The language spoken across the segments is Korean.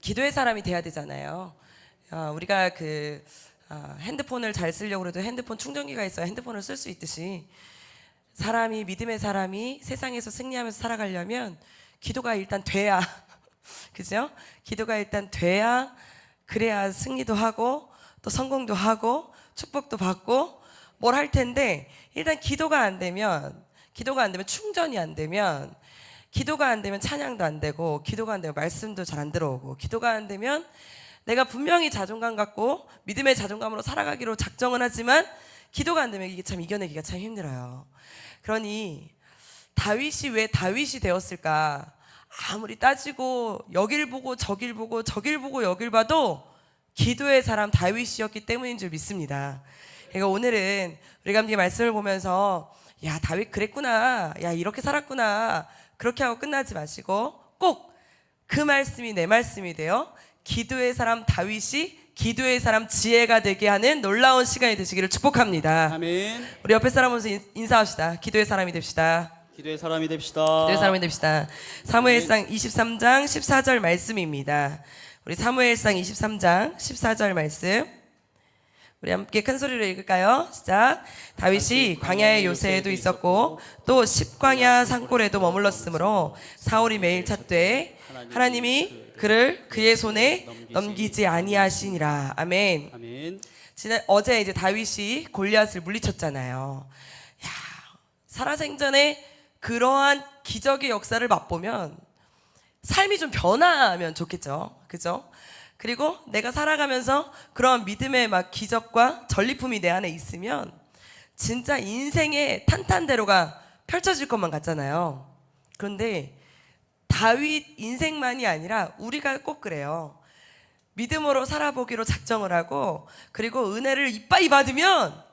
기도의 사람이 돼야 되잖아요. 우리가 핸드폰을 잘 쓰려고 해도 핸드폰 충전기가 있어야 핸드폰을 쓸 수 있듯이 믿음의 사람이 세상에서 승리하면서 살아가려면 기도가 일단 돼야 그죠? 기도가 일단 돼야 그래야 승리도 하고 또 성공도 하고 축복도 받고 뭘 할 텐데, 일단 기도가 안 되면 충전이 안 되면, 기도가 안 되면 찬양도 안 되고, 기도가 안 되면 말씀도 잘 안 들어오고, 기도가 안 되면 내가 분명히 자존감 갖고 믿음의 자존감으로 살아가기로 작정은 하지만 기도가 안 되면 이게 참 이겨내기가 참 힘들어요. 그러니 다윗이 왜 다윗이 되었을까? 아무리 따지고 여길 보고 저길 보고 저길 보고 여길 봐도 기도의 사람 다윗이었기 때문인 줄 믿습니다. 그러니까 오늘은 우리가 함께 말씀을 보면서 야, 다윗 그랬구나, 야, 이렇게 살았구나, 그렇게 하고 끝나지 마시고 꼭 그 말씀이 내 말씀이 되어 기도의 사람 다윗이 기도의 사람 지혜가 되게 하는 놀라운 시간이 되시기를 축복합니다. 아멘. 우리 옆에 사람 보면서 인사합시다. 기도의 사람이 됩시다. 기도의 사람이 됩시다. 기도의 사람이 됩시다. 사무엘상 23장 14절 말씀입니다. 우리 사무엘상 23장 14절 말씀, 우리 함께 큰 소리로 읽을까요? 시작. 다윗이 광야의 요새에도 있었고 또 십광야 산골에도 머물렀으므로 사울이 매일 찾되 하나님이 그를 그의 손에 넘기지 아니하시니라. 아멘. 아멘. 어제 이제 다윗이 골리앗을 물리쳤잖아요. 야, 살아생전에 그러한 기적의 역사를 맛보면 삶이 좀 변하면 좋겠죠, 그죠? 그리고 내가 살아가면서 그런 믿음의 막 기적과 전리품이 내 안에 있으면 진짜 인생의 탄탄대로가 펼쳐질 것만 같잖아요. 그런데 다윗 인생만이 아니라 우리가 꼭 그래요. 믿음으로 살아보기로 작정을 하고, 그리고 은혜를 이빠이 받으면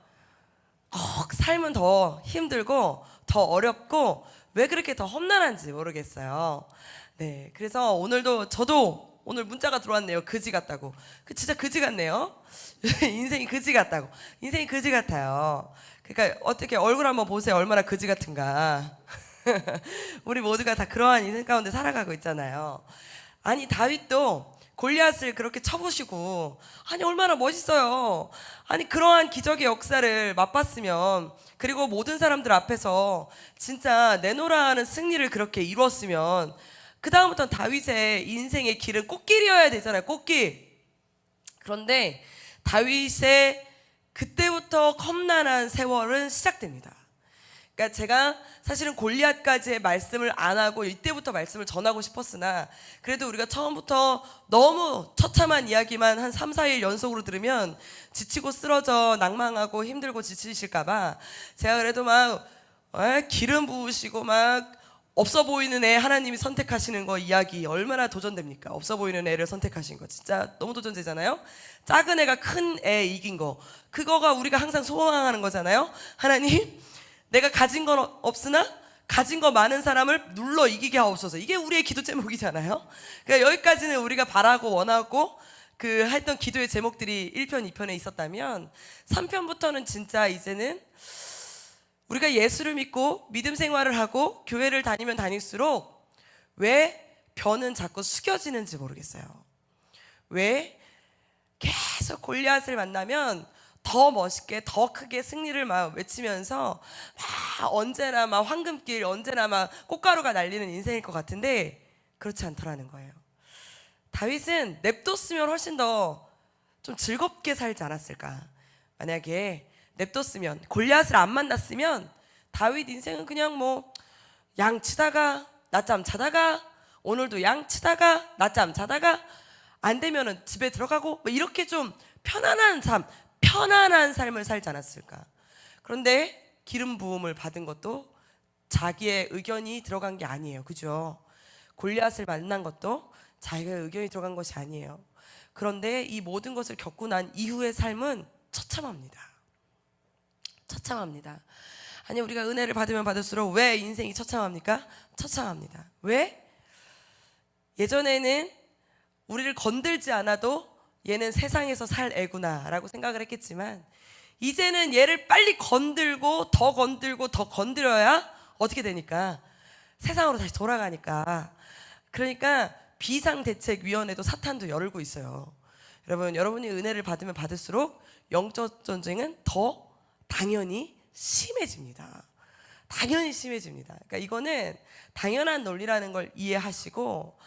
삶은 더 힘들고 더 어렵고 왜 그렇게 더 험난한지 모르겠어요. 네, 그래서 저도 오늘 문자가 들어왔네요. 그지 같다고. 진짜 그지 같네요. 인생이 그지 같다고. 인생이 그지 같아요. 그러니까 어떻게 얼굴 한번 보세요. 얼마나 그지 같은가. 우리 모두가 다 그러한 인생 가운데 살아가고 있잖아요. 아니, 다윗도 골리앗을 그렇게 쳐부시고, 아니 얼마나 멋있어요. 아니 그러한 기적의 역사를 맛봤으면, 그리고 모든 사람들 앞에서 진짜 내노라하는 승리를 그렇게 이루었으면 그 다음부터는 다윗의 인생의 길은 꽃길이어야 되잖아요. 꽃길. 그런데 다윗의 그때부터 험난한 세월은 시작됩니다. 그러니까 제가 사실은 골리앗까지의 말씀을 안 하고 이때부터 말씀을 전하고 싶었으나, 그래도 우리가 처음부터 너무 처참한 이야기만 한 3, 4일 연속으로 들으면 지치고 쓰러져 낭망하고 힘들고 지치실까봐 제가 그래도 막 기름 부으시고 막 없어 보이는 애 하나님이 선택하시는 거 이야기 얼마나 도전됩니까? 없어 보이는 애를 선택하신 거 진짜 너무 도전되잖아요. 작은 애가 큰 애 이긴 거, 그거가 우리가 항상 소망하는 거잖아요. 하나님, 내가 가진 건 없으나 가진 거 많은 사람을 눌러 이기게 하옵소서. 이게 우리의 기도 제목이잖아요. 그러니까 여기까지는 우리가 바라고 원하고 했던 기도의 제목들이 1편, 2편에 있었다면 3편부터는 진짜 이제는 우리가 예수를 믿고 믿음 생활을 하고 교회를 다니면 다닐수록 왜 벼는 자꾸 숙여지는지 모르겠어요. 왜 계속 골리앗을 만나면 더 멋있게 더 크게 승리를 막 외치면서 막 언제나 막 황금길, 언제나 막 꽃가루가 날리는 인생일 것 같은데 그렇지 않더라는 거예요. 다윗은 냅뒀으면 훨씬 더 좀 즐겁게 살지 않았을까. 만약에 냅뒀으면, 골리앗을 안 만났으면 다윗 인생은 그냥 뭐 양 치다가 낮잠 자다가, 오늘도 양 치다가 낮잠 자다가 안 되면은 집에 들어가고 뭐 이렇게 좀 편안한 삶을 살지 않았을까. 그런데 기름 부음을 받은 것도 자기의 의견이 들어간 게 아니에요. 그죠? 골리앗을 만난 것도 자기의 의견이 들어간 것이 아니에요. 그런데 이 모든 것을 겪고 난 이후의 삶은 처참합니다. 처참합니다. 아니, 우리가 은혜를 받으면 받을수록 왜 인생이 처참합니까? 처참합니다. 왜? 예전에는 우리를 건들지 않아도 얘는 세상에서 살 애구나 라고 생각을 했겠지만, 이제는 얘를 빨리 건들고 더 건들고 더 건드려야 어떻게 되니까? 세상으로 다시 돌아가니까. 그러니까 비상대책위원회도 사탄도 열고 있어요. 여러분, 여러분이 은혜를 받으면 받을수록 영적 전쟁은 더 당연히 심해집니다. 당연히 심해집니다. 그러니까 이거는 당연한 논리라는 걸 이해하시고,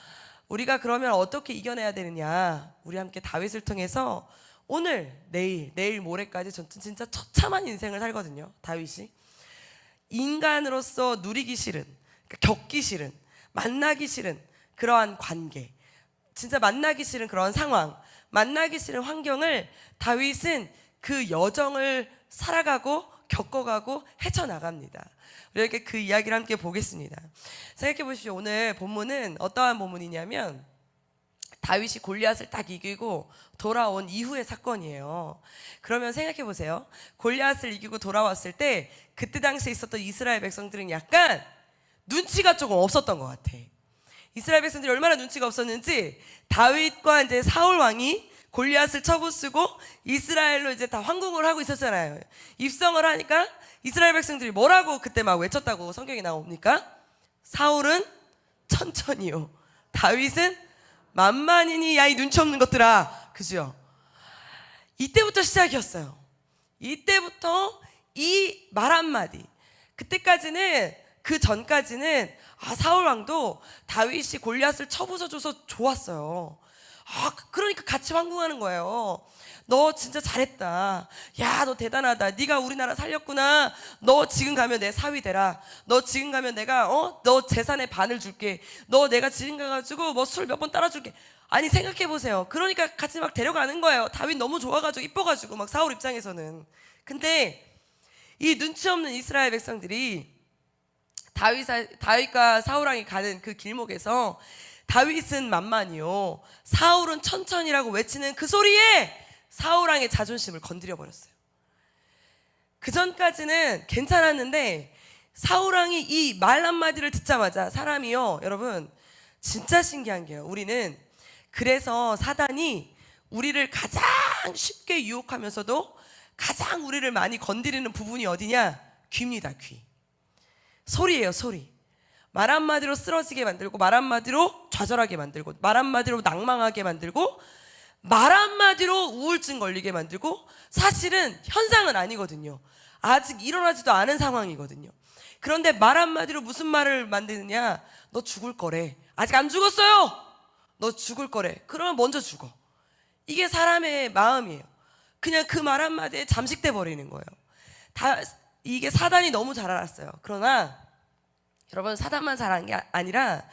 우리가 그러면 어떻게 이겨내야 되느냐, 우리 함께 다윗을 통해서 오늘, 내일 모레까지 전 진짜 처참한 인생을 살거든요. 다윗이 인간으로서 누리기 싫은, 그러니까 겪기 싫은, 만나기 싫은 그러한 관계, 진짜 만나기 싫은 그런 상황, 만나기 싫은 환경을 다윗은 그 여정을 살아가고 겪어가고 헤쳐나갑니다. 이렇게 그 이야기를 함께 보겠습니다. 생각해 보십시오. 오늘 본문은 어떠한 본문이냐면 다윗이 골리앗을 딱 이기고 돌아온 이후의 사건이에요. 그러면 생각해 보세요. 골리앗을 이기고 돌아왔을 때 그때 당시에 있었던 이스라엘 백성들은 약간 눈치가 조금 없었던 것 같아. 이스라엘 백성들이 얼마나 눈치가 없었는지, 다윗과 이제 사울 왕이 골리앗을 쳐부수고 이스라엘로 이제 다 황궁을 하고 있었잖아요. 입성을 하니까 이스라엘 백성들이 뭐라고 그때 막 외쳤다고 성경에 나옵니까? 사울은 천천히요, 다윗은 만만이니, 야 이 눈치 없는 것들아, 그죠? 이때부터 시작이었어요. 이때부터 이 말 한마디, 그때까지는, 그 전까지는 사울 왕도 다윗이 골리앗을 쳐부숴줘서 좋았어요. 그러니까 같이 황궁하는 거예요. 너 진짜 잘했다. 야, 너 대단하다. 네가 우리나라 살렸구나. 너 지금 가면 내 사위 되라. 너 지금 가면 내가 너 재산의 반을 줄게. 너 내가 지금 가가지고 뭐 술 몇 번 따라줄게. 아니, 생각해 보세요. 그러니까 같이 막 데려가는 거예요. 다윗 너무 좋아가지고 이뻐가지고 막 사울 입장에서는. 근데 이 눈치 없는 이스라엘 백성들이 다윗과 사울 왕이 가는 그 길목에서 다윗은 만만이요, 사울은 천천히라고 외치는 그 소리에 사울 왕의 자존심을 건드려 버렸어요. 그 전까지는 괜찮았는데 사울 왕이 이 말 한마디를 듣자마자, 사람이요, 여러분 진짜 신기한 게요, 우리는 그래서 사단이 우리를 가장 쉽게 유혹하면서도 가장 우리를 많이 건드리는 부분이 어디냐? 귀입니다. 귀. 소리예요. 소리. 말 한마디로 쓰러지게 만들고, 말 한마디로 좌절하게 만들고, 말 한마디로 낭망하게 만들고, 말 한마디로 우울증 걸리게 만들고, 사실은 현상은 아니거든요. 아직 일어나지도 않은 상황이거든요. 그런데 말 한마디로 무슨 말을 만드느냐? 너 죽을 거래. 아직 안 죽었어요. 너 죽을 거래. 그러면 먼저 죽어. 이게 사람의 마음이에요. 그냥 그 말 한마디에 잠식돼 버리는 거예요. 이게 사단이 너무 잘 알았어요. 그러나 여러분, 사단만 잘한 게 아니라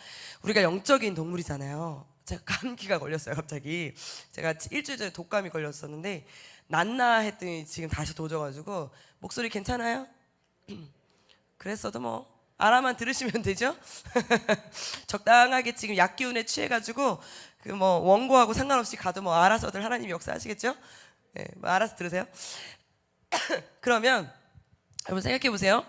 우리가 영적인 동물이잖아요. 제가 감기가 걸렸어요. 갑자기 제가 일주일 전에 독감이 걸렸었는데 낫나 했더니 지금 다시 도져가지고, 목소리 괜찮아요? 그랬어도 뭐 알아만 들으시면 되죠. 적당하게 지금 약 기운에 취해가지고 그 뭐 원고하고 상관없이 가도 뭐 알아서들 하나님이 역사하시겠죠. 네, 뭐 알아서 들으세요. 그러면 여러분 생각해 보세요.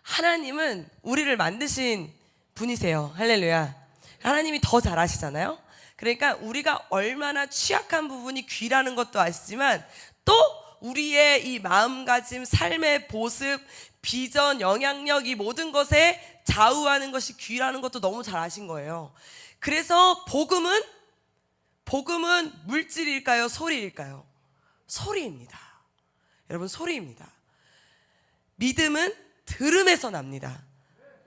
하나님은 우리를 만드신 분이세요. 할렐루야. 하나님이 더 잘 아시잖아요. 그러니까 우리가 얼마나 취약한 부분이 귀라는 것도 아시지만, 또 우리의 이 마음가짐, 삶의 보습, 비전, 영향력, 이 모든 것에 좌우하는 것이 귀라는 것도 너무 잘 아신 거예요. 그래서 복음은 물질일까요? 소리일까요? 소리입니다. 여러분, 소리입니다. 믿음은 들음에서 납니다.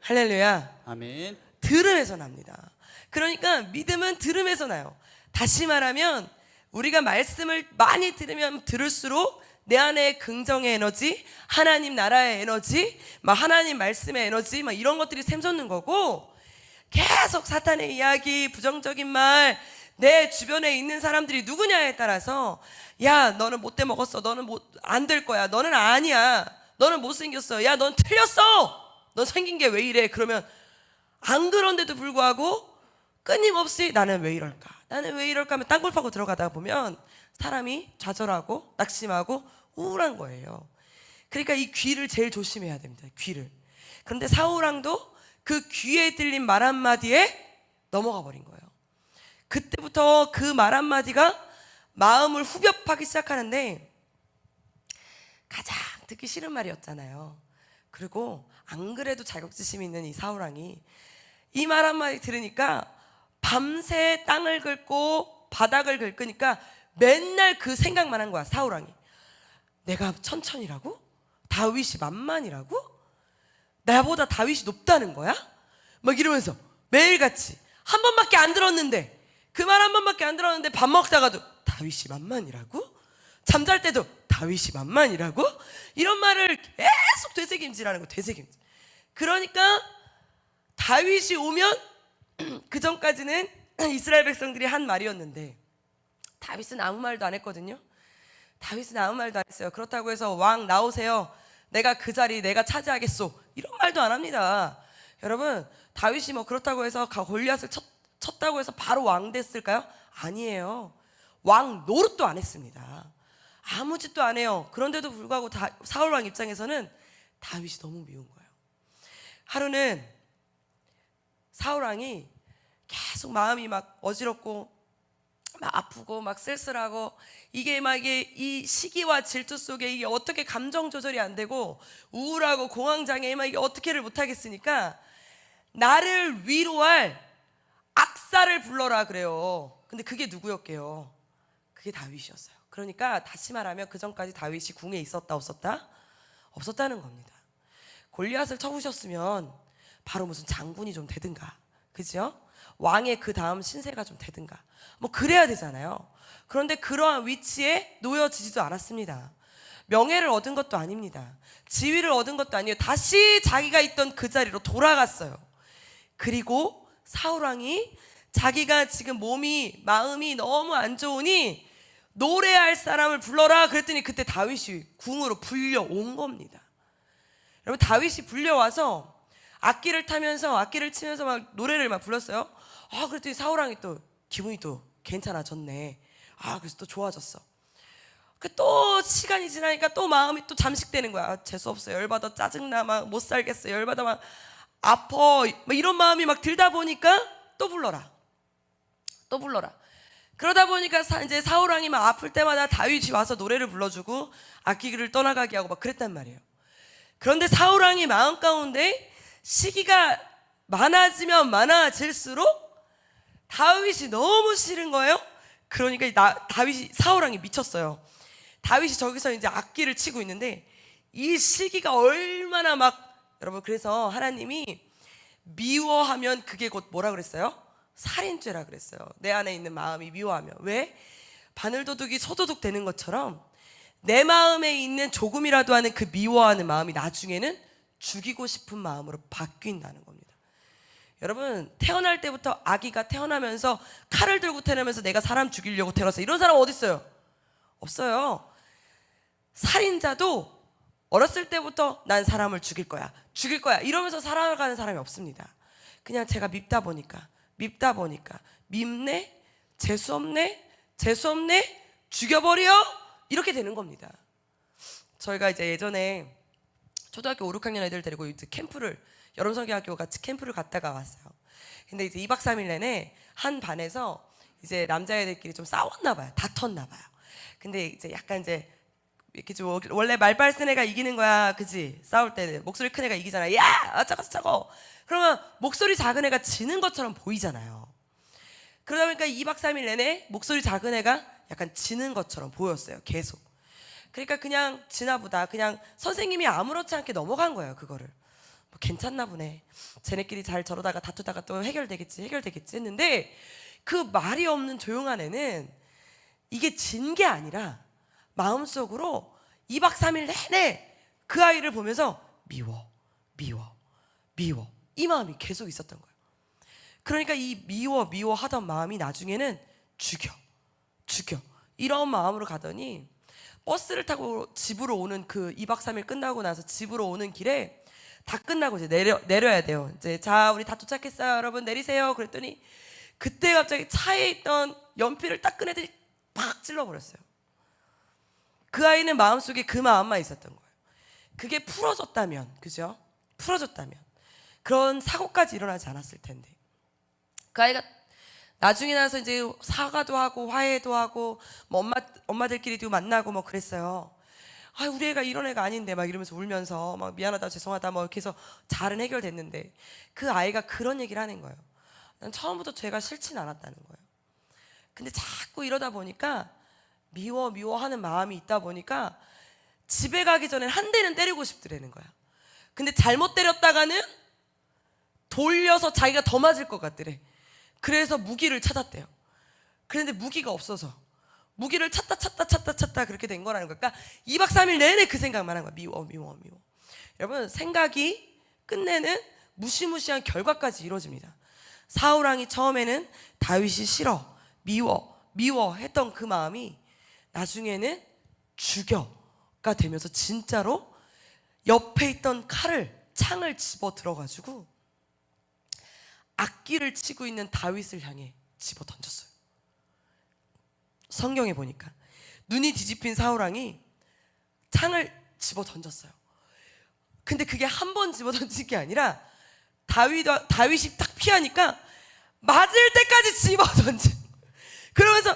할렐루야. 아멘. 들음에서 납니다. 그러니까 믿음은 들음에서 나요. 다시 말하면 우리가 말씀을 많이 들으면 들을수록 내 안에 긍정의 에너지, 하나님 나라의 에너지, 막 하나님 말씀의 에너지, 막 이런 것들이 샘솟는 거고, 계속 사탄의 이야기, 부정적인 말, 내 주변에 있는 사람들이 누구냐에 따라서, 야 너는 못돼 먹었어, 너는 안 될 거야, 너는 아니야, 너는 못생겼어, 야 넌 틀렸어, 너 생긴 게 왜 이래. 그러면 안 그런데도 불구하고 끊임없이 나는 왜 이럴까, 나는 왜 이럴까 하면 땅굴 파고 들어가다 보면 사람이 좌절하고 낙심하고 우울한 거예요. 그러니까 이 귀를 제일 조심해야 됩니다. 귀를. 그런데 사울왕도 그 귀에 들린 말 한마디에 넘어가 버린 거예요. 그때부터 그 말 한마디가 마음을 후벼파기 시작하는데, 가장 듣기 싫은 말이었잖아요. 그리고 안 그래도 자격지심 있는 이 사울왕이 이 말 한마디 들으니까 밤새 땅을 긁고 바닥을 긁으니까 맨날 그 생각만 한 거야. 사울왕이 내가 천천히라고? 다윗이 만만이라고? 나보다 다윗이 높다는 거야? 막 이러면서 매일같이 한 번밖에 안 들었는데, 그 말 한 번밖에 안 들었는데 밥 먹다가도 다윗이 만만이라고? 잠잘 때도 다윗이 만만이라고? 이런 말을 계속 되새김질하는 거. 되새김질. 그러니까 다윗이 오면 그 전까지는 이스라엘 백성들이 한 말이었는데 다윗은 아무 말도 안 했거든요. 다윗은 아무 말도 안 했어요. 그렇다고 해서 왕 나오세요, 내가 그 자리 내가 차지하겠소, 이런 말도 안 합니다. 여러분, 다윗이 뭐 그렇다고 해서 골리앗을 쳤다고 해서 바로 왕 됐을까요? 아니에요. 왕 노릇도 안 했습니다. 아무 짓도 안 해요. 그런데도 불구하고 사울 왕 입장에서는 다윗이 너무 미운 거예요. 하루는 사울 왕이 계속 마음이 막 어지럽고 막 아프고 막 쓸쓸하고, 이게 이 시기와 질투 속에 이게 어떻게 감정 조절이 안 되고 우울하고 공황장애 막 이게 어떻게를 못 하겠으니까 나를 위로할 악사를 불러라 그래요. 근데 그게 누구였게요? 그게 다윗이었어요. 그러니까 다시 말하면 그 전까지 다윗이 궁에 있었다 없었다? 없었다는 겁니다. 골리앗을 쳐부셨으면 바로 무슨 장군이 좀 되든가, 그죠? 왕의 그 다음 신세가 좀 되든가 뭐 그래야 되잖아요. 그런데 그러한 위치에 놓여지지도 않았습니다. 명예를 얻은 것도 아닙니다. 지위를 얻은 것도 아니에요. 다시 자기가 있던 그 자리로 돌아갔어요. 그리고 사울왕이 자기가 지금 마음이 너무 안 좋으니 노래할 사람을 불러라 그랬더니 그때 다윗이 궁으로 불려온 겁니다. 여러분, 다윗이 불려와서 악기를 타면서 악기를 치면서 막 노래를 막 불렀어요. 그랬더니 사울왕이 또 기분이 또 괜찮아졌네. 그래서 또 좋아졌어. 또 시간이 지나니까 또 마음이 또 잠식되는 거야. 재수없어, 열받아, 짜증나, 막 못 살겠어, 열받아, 막 아파, 막 이런 마음이 막 들다 보니까 또 불러라. 그러다 보니까 이제 사울왕이 막 아플 때마다 다윗이 와서 노래를 불러주고 악기를 떠나가게 하고 막 그랬단 말이에요. 그런데 사울왕이 마음 가운데 시기가 많아지면 많아질수록 다윗이 너무 싫은 거예요. 그러니까 사울왕이 미쳤어요. 다윗이 저기서 이제 악기를 치고 있는데 이 시기가 얼마나 여러분, 그래서 하나님이 미워하면 그게 곧 뭐라 그랬어요? 살인죄라 그랬어요. 내 안에 있는 마음이 미워하면. 왜? 바늘도둑이 소도둑 되는 것처럼 내 마음에 있는 조금이라도 하는 그 미워하는 마음이 나중에는 죽이고 싶은 마음으로 바뀐다는 겁니다. 여러분, 태어날 때부터 아기가 태어나면서 칼을 들고 태어나면서 내가 사람 죽이려고 태어났어, 이런 사람 어디 있어요? 없어요. 살인자도 어렸을 때부터 난 사람을 죽일 거야 이러면서 살아가는 사람이 없습니다. 그냥 제가 밉다 보니까 밉네, 재수없네, 죽여버려, 이렇게 되는 겁니다. 저희가 이제 예전에 초등학교 5, 6학년 애들 데리고 이제 여름성경학교 같이 캠프를 갔다가 왔어요. 근데 이제 2박 3일 내내 한 반에서 이제 남자애들끼리 좀 싸웠나 봐요. 다퉜나 봐요. 근데 이제 약간 이제 이렇게 좀 원래 말빨 쓴 애가 이기는 거야, 그지? 싸울 때는 목소리 큰 애가 이기잖아. 야, 어쩌고 그러면 목소리 작은 애가 지는 것처럼 보이잖아요. 그러다 보니까 2박 3일 내내 목소리 작은 애가 약간 지는 것처럼 보였어요, 계속. 그러니까 그냥 지나보다 그냥 선생님이 아무렇지 않게 넘어간 거예요. 그거를 뭐 괜찮나 보네, 쟤네끼리 잘 저러다가 다투다가 또 해결되겠지 했는데, 그 말이 없는 조용한 애는 이게 진 게 아니라 마음속으로 2박 3일 내내 그 아이를 보면서 미워 이 마음이 계속 있었던 거예요. 그러니까 이 미워 하던 마음이 나중에는 죽여 이런 마음으로 가더니 버스를 타고 집으로 오는 그 2박 3일 끝나고 나서 집으로 오는 길에 다 끝나고 이제 내려야 돼요. 이제 자, 우리 다 도착했어요, 여러분 내리세요. 그랬더니 그때 갑자기 차에 있던 연필을 딱 꺼내더니 팍 찔러버렸어요. 그 아이는 마음속에 그 마음만 있었던 거예요. 그게 풀어졌다면, 그죠? 그런 사고까지 일어나지 않았을 텐데. 그 아이가 나중에 나서 이제 사과도 하고 화해도 하고 뭐 엄마들끼리도 만나고 뭐 그랬어요. 우리 애가 이런 애가 아닌데 막 이러면서 울면서 막 미안하다, 죄송하다 뭐 이렇게 해서 잘은 해결됐는데, 그 아이가 그런 얘기를 하는 거예요. 난 처음부터 죄가 싫진 않았다는 거예요. 근데 자꾸 이러다 보니까 미워하는 마음이 있다 보니까 집에 가기 전에 한 대는 때리고 싶더라는 거야. 근데 잘못 때렸다가는 돌려서 자기가 더 맞을 것 같더래. 그래서 무기를 찾았대요. 그런데 무기가 없어서 무기를 찾다 그렇게 된 거라는 거야. 그러니까 2박 3일 내내 그 생각만 한 거야. 미워. 여러분, 생각이 끝내는 무시무시한 결과까지 이루어집니다. 사울왕이 처음에는 다윗이 싫어, 미워 했던 그 마음이 나중에는 죽여가 되면서 진짜로 옆에 있던 창을 집어 들어가지고 악기를 치고 있는 다윗을 향해 집어 던졌어요. 성경에 보니까 눈이 뒤집힌 사울왕이 창을 집어 던졌어요. 근데 그게 한 번 집어 던진 게 아니라 다윗이 딱 피하니까 맞을 때까지 집어 던진. 그러면서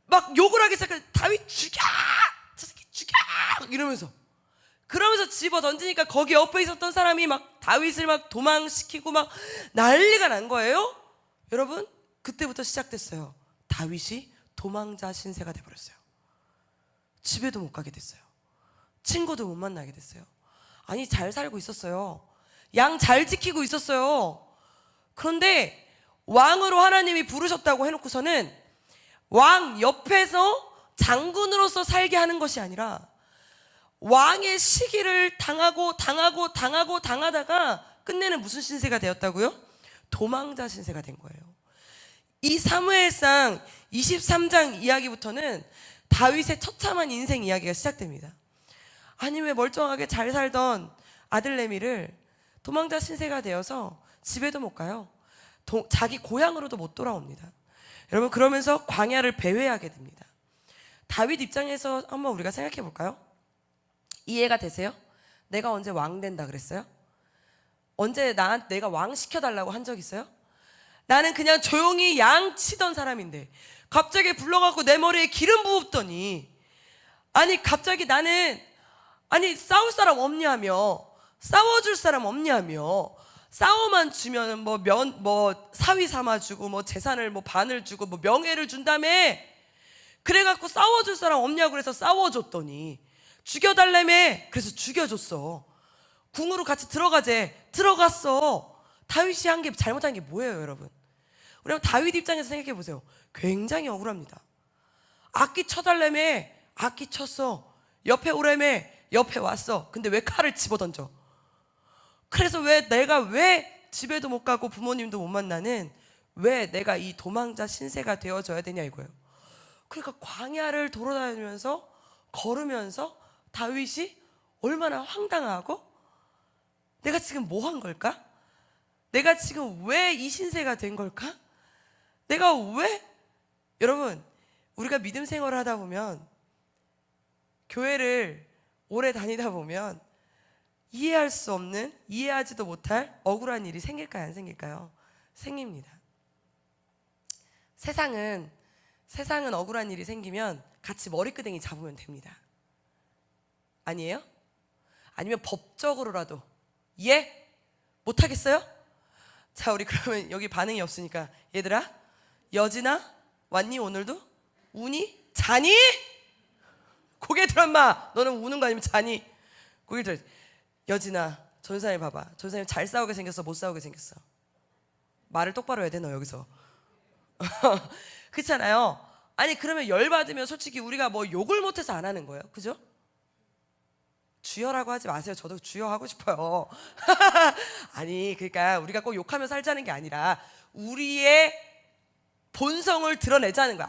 막 욕을 하기 시작해. 다윗 죽여! 저 새끼 죽여! 이러면서. 그러면서 집어 던지니까 거기 옆에 있었던 사람이 막 다윗을 막 도망시키고 막 난리가 난 거예요. 여러분, 그때부터 시작됐어요. 다윗이 도망자 신세가 돼버렸어요. 집에도 못 가게 됐어요. 친구도 못 만나게 됐어요. 아니, 잘 살고 있었어요. 양 잘 지키고 있었어요. 그런데 왕으로 하나님이 부르셨다고 해놓고서는 왕 옆에서 장군으로서 살게 하는 것이 아니라 왕의 시기를 당하다가 끝내는 무슨 신세가 되었다고요? 도망자 신세가 된 거예요. 이 사무엘상 23장 이야기부터는 다윗의 처참한 인생 이야기가 시작됩니다. 아니, 왜 멀쩡하게 잘 살던 아들 레미를 도망자 신세가 되어서 집에도 못 가요. 자기 고향으로도 못 돌아옵니다. 여러분, 그러면서 광야를 배회하게 됩니다. 다윗 입장에서 한번 우리가 생각해 볼까요? 이해가 되세요? 내가 언제 왕 된다 그랬어요? 언제 내가 왕 시켜달라고 한 적 있어요? 나는 그냥 조용히 양 치던 사람인데 갑자기 불러갖고 내 머리에 기름 부었더니, 아니 갑자기 나는 싸울 사람 없냐며, 싸워줄 사람 없냐며, 싸워만 주면 뭐 사위 삼아주고 뭐 재산을 뭐 반을 주고 뭐 명예를 준다며. 그래갖고 싸워줄 사람 없냐고 그래서 싸워줬더니 죽여달라며. 그래서 죽여줬어. 궁으로 같이 들어갔어. 다윗이 한 게 잘못한 게 뭐예요, 여러분? 우리 한번 다윗 입장에서 생각해 보세요. 굉장히 억울합니다. 악기 쳐달라며. 악기 쳤어. 옆에 오라며. 옆에 왔어. 근데 왜 칼을 집어던져? 그래서 내가 왜 집에도 못 가고 부모님도 못 만나는, 왜 내가 이 도망자 신세가 되어져야 되냐 이거예요. 그러니까 광야를 돌아다니면서 걸으면서 다윗이 얼마나 황당하고, 내가 지금 뭐 한 걸까? 내가 지금 왜 이 신세가 된 걸까? 내가 왜? 여러분, 우리가 믿음 생활을 하다 보면, 교회를 오래 다니다 보면 이해할 수 없는, 이해하지도 못할 억울한 일이 생길까요, 안 생길까요? 생깁니다. 세상은 억울한 일이 생기면 같이 머리끄댕이 잡으면 됩니다. 아니에요? 아니면 법적으로라도 이해? 못하겠어요? 자, 우리 그러면 여기 반응이 없으니까, 얘들아, 여진아 왔니? 오늘도? 우니? 자니? 고개 들어 인마. 너는 우는 거 아니면 자니? 고개 들어. 여진아, 전사님 봐봐. 전사님 잘 싸우게 생겼어, 못 싸우게 생겼어? 말을 똑바로 해야 돼, 너 여기서. 그렇잖아요. 아니, 그러면 열받으면 솔직히 우리가 뭐 욕을 못해서 안 하는 거예요, 그죠? 주여라고 하지 마세요. 저도 주여 하고 싶어요. 아니, 그러니까 우리가 꼭 욕하며 살자는 게 아니라 우리의 본성을 드러내자는 거야.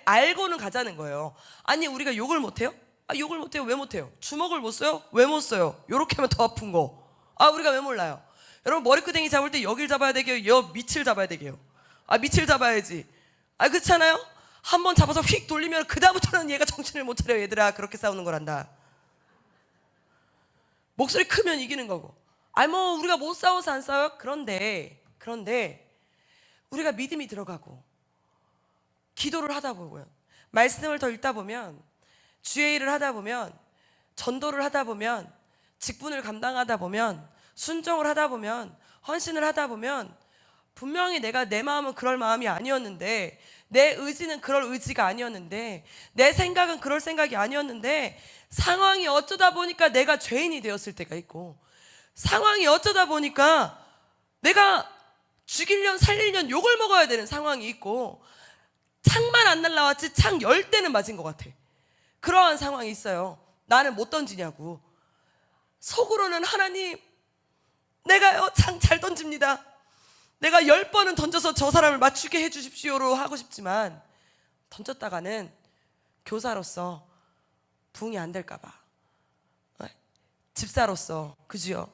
알고는 가자는 거예요. 아니, 우리가 욕을 못해요? 욕을 못해요. 왜 못해요? 주먹을 못 써요? 왜 못 써요? 요렇게 하면 더 아픈 거. 우리가 왜 몰라요? 여러분, 머리끄댕이 잡을 때 여길 잡아야 되게요? 밑을 잡아야 되게요? 밑을 잡아야지. 그렇잖아요? 한번 잡아서 휙 돌리면 그 다음부터는 얘가 정신을 못 차려. 얘들아, 그렇게 싸우는 거란다. 목소리 크면 이기는 거고. 뭐 우리가 못 싸워서 안 싸워요? 그런데 우리가 믿음이 들어가고 기도를 하다 보면, 말씀을 더 읽다 보면, 주의 일을 하다 보면, 전도를 하다 보면, 직분을 감당하다 보면, 순종을 하다 보면, 헌신을 하다 보면 분명히 내가 내 마음은 그럴 마음이 아니었는데, 내 의지는 그럴 의지가 아니었는데, 내 생각은 그럴 생각이 아니었는데, 상황이 어쩌다 보니까 내가 죄인이 되었을 때가 있고, 상황이 어쩌다 보니까 내가 죽이려면 살리려면 욕을 먹어야 되는 상황이 있고, 창만 안 날라왔지 창 10대는 맞은 것 같아. 그러한 상황이 있어요. 나는 못 던지냐고. 속으로는 하나님, 내가요 창 잘 던집니다. 내가 10번은 던져서 저 사람을 맞추게 해주십시오로 하고 싶지만, 던졌다가는 교사로서 부응이 안 될까봐, 집사로서, 그지요?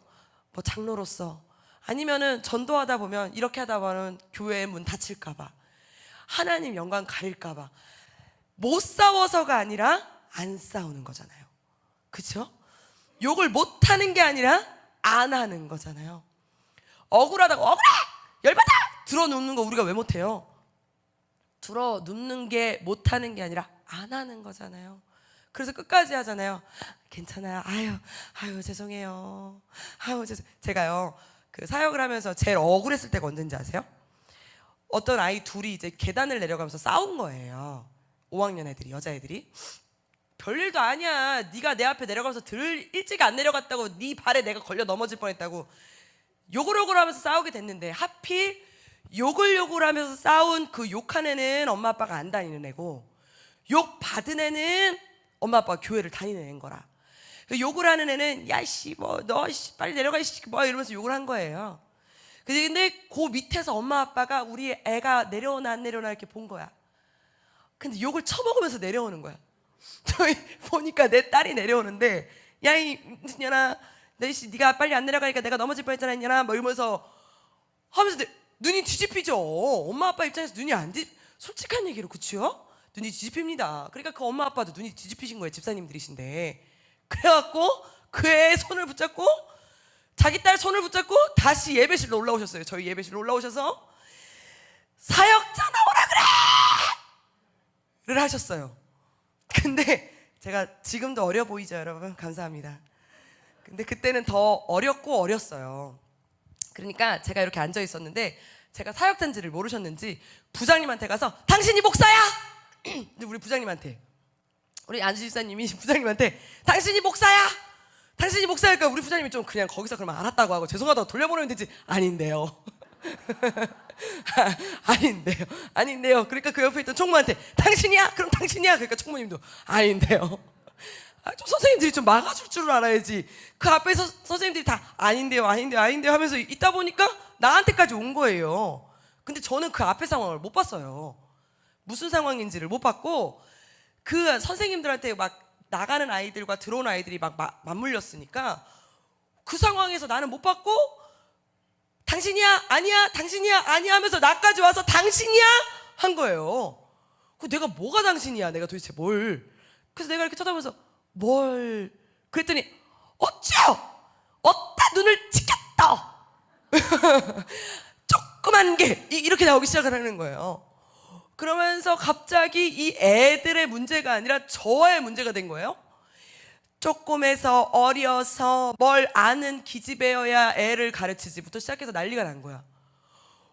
뭐 장로로서, 아니면은 전도하다 보면, 이렇게 하다 보면 교회의 문 닫힐까봐, 하나님 영광 가릴까봐 못 싸워서가 아니라 안 싸우는 거잖아요. 그죠? 욕을 못 하는 게 아니라 안 하는 거잖아요. 억울하다고 억울해! 열받아! 들어눕는 거 우리가 왜 못해요? 들어눕는 게 못하는 게 아니라 안 하는 거잖아요. 그래서 끝까지 하잖아요. 괜찮아요. 아유 죄송해요. 제가요 그 사역을 하면서 제일 억울했을 때가 언제인지 아세요? 어떤 아이 둘이 이제 계단을 내려가면서 싸운 거예요. 5학년 애들이, 여자애들이. 별일도 아니야. 네가 내 앞에 내려가면서 일찍 안 내려갔다고 네 발에 내가 걸려 넘어질 뻔했다고 욕을 하면서 싸우게 됐는데, 하필 욕을 하면서 싸운 그 욕한 애는 엄마 아빠가 안 다니는 애고, 욕 받은 애는 엄마 아빠가 교회를 다니는 애인 거라. 욕을 하는 애는 야씨 뭐 너 빨리 내려가 뭐 이러면서 욕을 한 거예요. 근데 그 밑에서 엄마 아빠가 우리 애가 내려오나 안 내려오나 이렇게 본 거야. 근데 욕을 처먹으면서 내려오는 거야. 저희 보니까 내 딸이 내려오는데, 야 이년아, 네가 빨리 안 내려가니까 내가 넘어질 뻔했잖아 이년아, 뭐 이러면서 하면서 눈이 뒤집히죠. 엄마 아빠 입장에서 눈이 안 솔직한 얘기로, 그치요? 눈이 뒤집힙니다. 그러니까 그 엄마 아빠도 눈이 뒤집히신 거예요. 집사님들이신데. 그래갖고 그 애의 손을 붙잡고, 자기 딸 손을 붙잡고 다시 예배실로 올라오셨어요. 저희 예배실로 올라오셔서 사역자 나오라 그래! 를 하셨어요. 근데 제가 지금도 어려 보이죠, 여러분? 감사합니다. 근데 그때는 더 어렸고 어렸어요. 그러니까 제가 이렇게 앉아 있었는데, 제가 사역단지를 모르셨는지 부장님한테 가서 당신이 목사야! 근데 우리 부장님한테, 우리 안주 집사님이 부장님한테 당신이 목사야! 당신이 목사니까 우리 부장님이 좀 그냥 거기서 그러면 알았다고 하고 죄송하다고 돌려보내면 되지. 아닌데요. 아닌데요. 그러니까 그 옆에 있던 총무한테 당신이야? 그럼 당신이야? 그러니까 총무님도 아닌데요. 좀 선생님들이 좀 막아줄 줄 알아야지. 그 앞에서 선생님들이 다 아닌데요 하면서 있다 보니까 나한테까지 온 거예요. 근데 저는 그 앞에 상황을 못 봤어요. 무슨 상황인지를 못 봤고, 그 선생님들한테 막 나가는 아이들과 들어오는 아이들이 막 맞물렸으니까 그 상황에서 나는 못 봤고, 당신이야? 아니야? 당신이야? 아니야? 하면서 나까지 와서 당신이야? 한 거예요. 그 내가 뭐가 당신이야? 내가 도대체 뭘? 그래서 내가 이렇게 쳐다보면서 뭘? 그랬더니 어따 눈을 치켰다. 조그만 게 이렇게 나오기 시작을 하는 거예요. 그러면서 갑자기 이 애들의 문제가 아니라 저의 문제가 된 거예요. 조금해서 어려서 뭘 아는 기집애여야 애를 가르치지부터 시작해서 난리가 난 거야.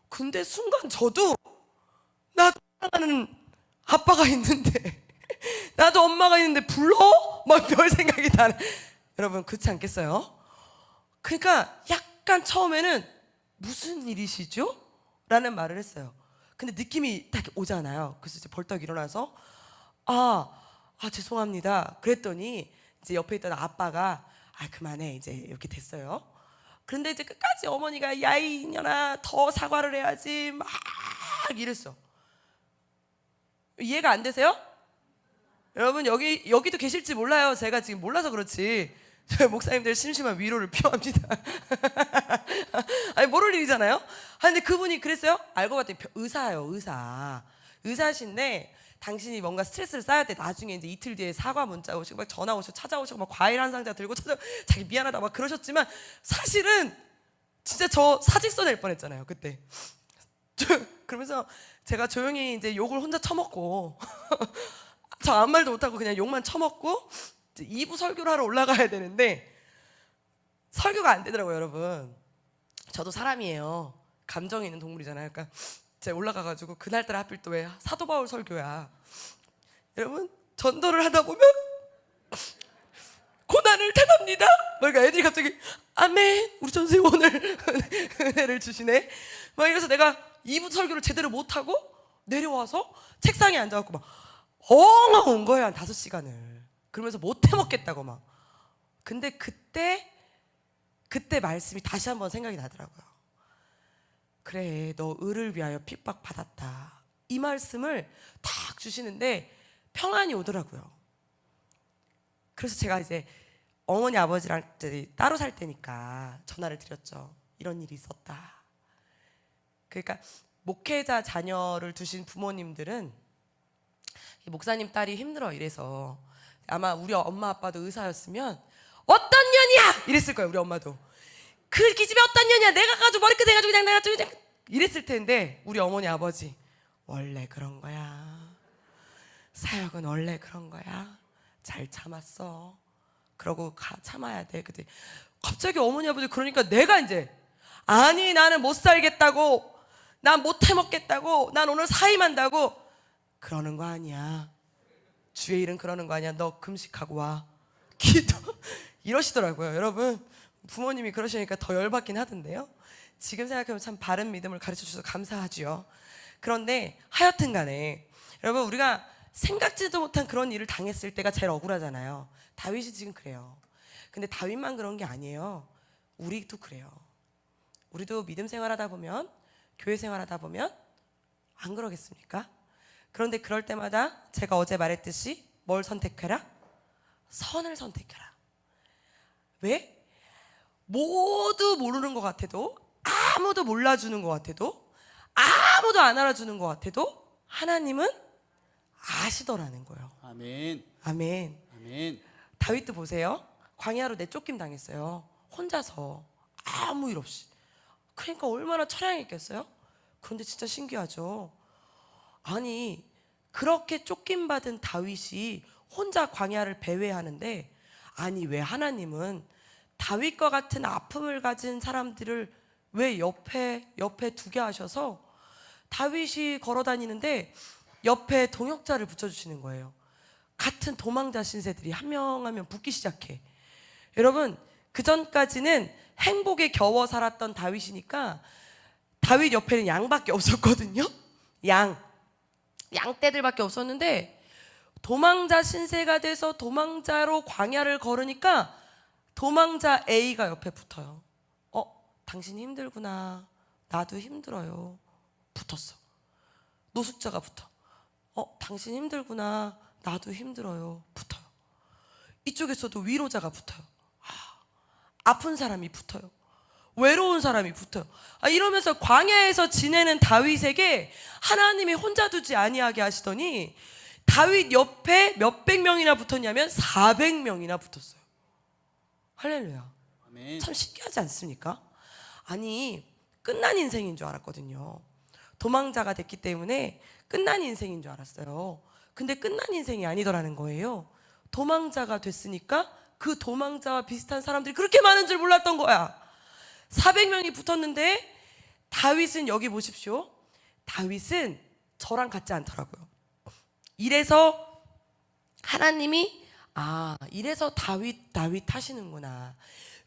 근데 순간 저도, 나도 사랑하는 아빠가 있는데, 나도 엄마가 있는데 불러? 막 별 생각이 다 나. 여러분 그렇지 않겠어요? 그러니까 약간 처음에는 무슨 일이시죠? 라는 말을 했어요. 근데 느낌이 딱 오잖아요. 그래서 이제 벌떡 일어나서 죄송합니다. 그랬더니 이제 옆에 있던 아빠가 그만해 이제 이렇게 됐어요. 그런데 이제 끝까지 어머니가 야 이년아 더 사과를 해야지 막 이랬어. 이해가 안 되세요? 여러분 여기도 계실지 몰라요. 제가 지금 몰라서 그렇지. 저희 목사님들 심심한 위로를 표합니다. 아니 모를 일이잖아요. 근데 그분이 그랬어요. 알고 봤더니 의사예요. 의사신데 당신이 뭔가 스트레스를 쌓을 때 나중에 이제 이틀 뒤에 사과 문자 오시고 막 전화 오시고 찾아오시고 막 과일 한 상자 들고 자기 미안하다 막 그러셨지만, 사실은 진짜 저 사직서 낼 뻔했잖아요 그때. 그러면서 제가 조용히 이제 욕을 혼자 처먹고 저 아무 말도 못하고 그냥 욕만 처먹고 2부 설교를 하러 올라가야 되는데 설교가 안 되더라고요. 여러분 저도 사람이에요. 감정이 있는 동물이잖아요. 그러니까 제가 올라가가지고 그날따라 하필 또 왜 사도 바울 설교야. 여러분 전도를 하다 보면 고난을 당합니다. 그러니까 애들이 갑자기 아멘 우리 전수님 오늘 은혜를 주시네. 막 이래서 내가 2부 설교를 제대로 못하고 내려와서 책상에 앉아갖고 막 엉엉 온 거예요. 한 5시간을. 그러면서 못 해먹겠다고 막. 근데 그때 말씀이 다시 한번 생각이 나더라고요. 그래 너 의를 위하여 핍박 받았다. 이 말씀을 딱 주시는데 평안이 오더라고요. 그래서 제가 이제 어머니 아버지랑 이제 따로 살 때니까 전화를 드렸죠. 이런 일이 있었다. 그러니까 목회자 자녀를 두신 부모님들은 목사님 딸이 힘들어 이래서 아마 우리 엄마 아빠도 의사였으면 어떤 년이야 이랬을 거예요. 우리 엄마도 그 기집애 어떤 년이야 내가 가지고 머리끝 해가지고 그냥 내가 좀 이랬을 텐데 우리 어머니 아버지 원래 그런 거야. 사역은 원래 그런 거야. 잘 참았어. 그러고 참아야 돼. 근데 갑자기 어머니 아버지 그러니까 내가 이제 아니 나는 못 살겠다고 난 못 해먹겠다고 난 오늘 사임한다고 그러는 거 아니야. 주의 일은 그러는 거 아니야. 너 금식하고 와. 기도 이러시더라고요. 여러분 부모님이 그러시니까 더 열받긴 하던데요. 지금 생각하면 참 바른 믿음을 가르쳐 주셔서 감사하죠. 그런데 하여튼 간에 여러분 우리가 생각지도 못한 그런 일을 당했을 때가 제일 억울하잖아요. 다윗이 지금 그래요. 근데 다윗만 그런 게 아니에요. 우리도 그래요. 우리도 믿음 생활하다 보면 교회 생활하다 보면 안 그러겠습니까? 그런데 그럴 때마다 제가 어제 말했듯이 뭘 선택해라? 선을 선택해라. 왜? 모두 모르는 것 같아도 아무도 몰라주는 것 같아도 아무도 안 알아주는 것 같아도 하나님은 아시더라는 거예요. 아멘. 아멘. 아멘. 다윗도 보세요. 광야로 내쫓김 당했어요. 혼자서 아무 일 없이. 그러니까 얼마나 처량했겠어요? 그런데 진짜 신기하죠. 아니 그렇게 쫓김받은 다윗이 혼자 광야를 배회하는데 아니 왜 하나님은 다윗과 같은 아픔을 가진 사람들을 왜 옆에 두게 하셔서 다윗이 걸어다니는데 옆에 동역자를 붙여주시는 거예요. 같은 도망자 신세들이 한 명 하면 붙기 시작해. 여러분 그 전까지는 행복에 겨워 살았던 다윗이니까 다윗 옆에는 양밖에 없었거든요. 양떼들밖에 없었는데 도망자 신세가 돼서 도망자로 광야를 걸으니까 도망자 A가 옆에 붙어요. 당신이 힘들구나. 나도 힘들어요. 붙었어. 노숙자가 붙어. 당신 힘들구나. 나도 힘들어요. 붙어요. 이쪽에서도 위로자가 붙어요. 아픈 사람이 붙어요. 외로운 사람이 붙어요. 이러면서 광야에서 지내는 다윗에게 하나님이 혼자 두지 아니하게 하시더니 다윗 옆에 몇백 명이나 붙었냐면 400명이나 붙었어요. 할렐루야. 아멘. 참 신기하지 않습니까? 아니 끝난 인생인 줄 알았거든요. 도망자가 됐기 때문에 끝난 인생인 줄 알았어요. 근데 끝난 인생이 아니더라는 거예요. 도망자가 됐으니까 그 도망자와 비슷한 사람들이 그렇게 많은 줄 몰랐던 거야. 400명이 붙었는데 다윗은 여기 보십시오. 다윗은 저랑 같지 않더라고요. 이래서 하나님이 이래서 다윗 하시는구나.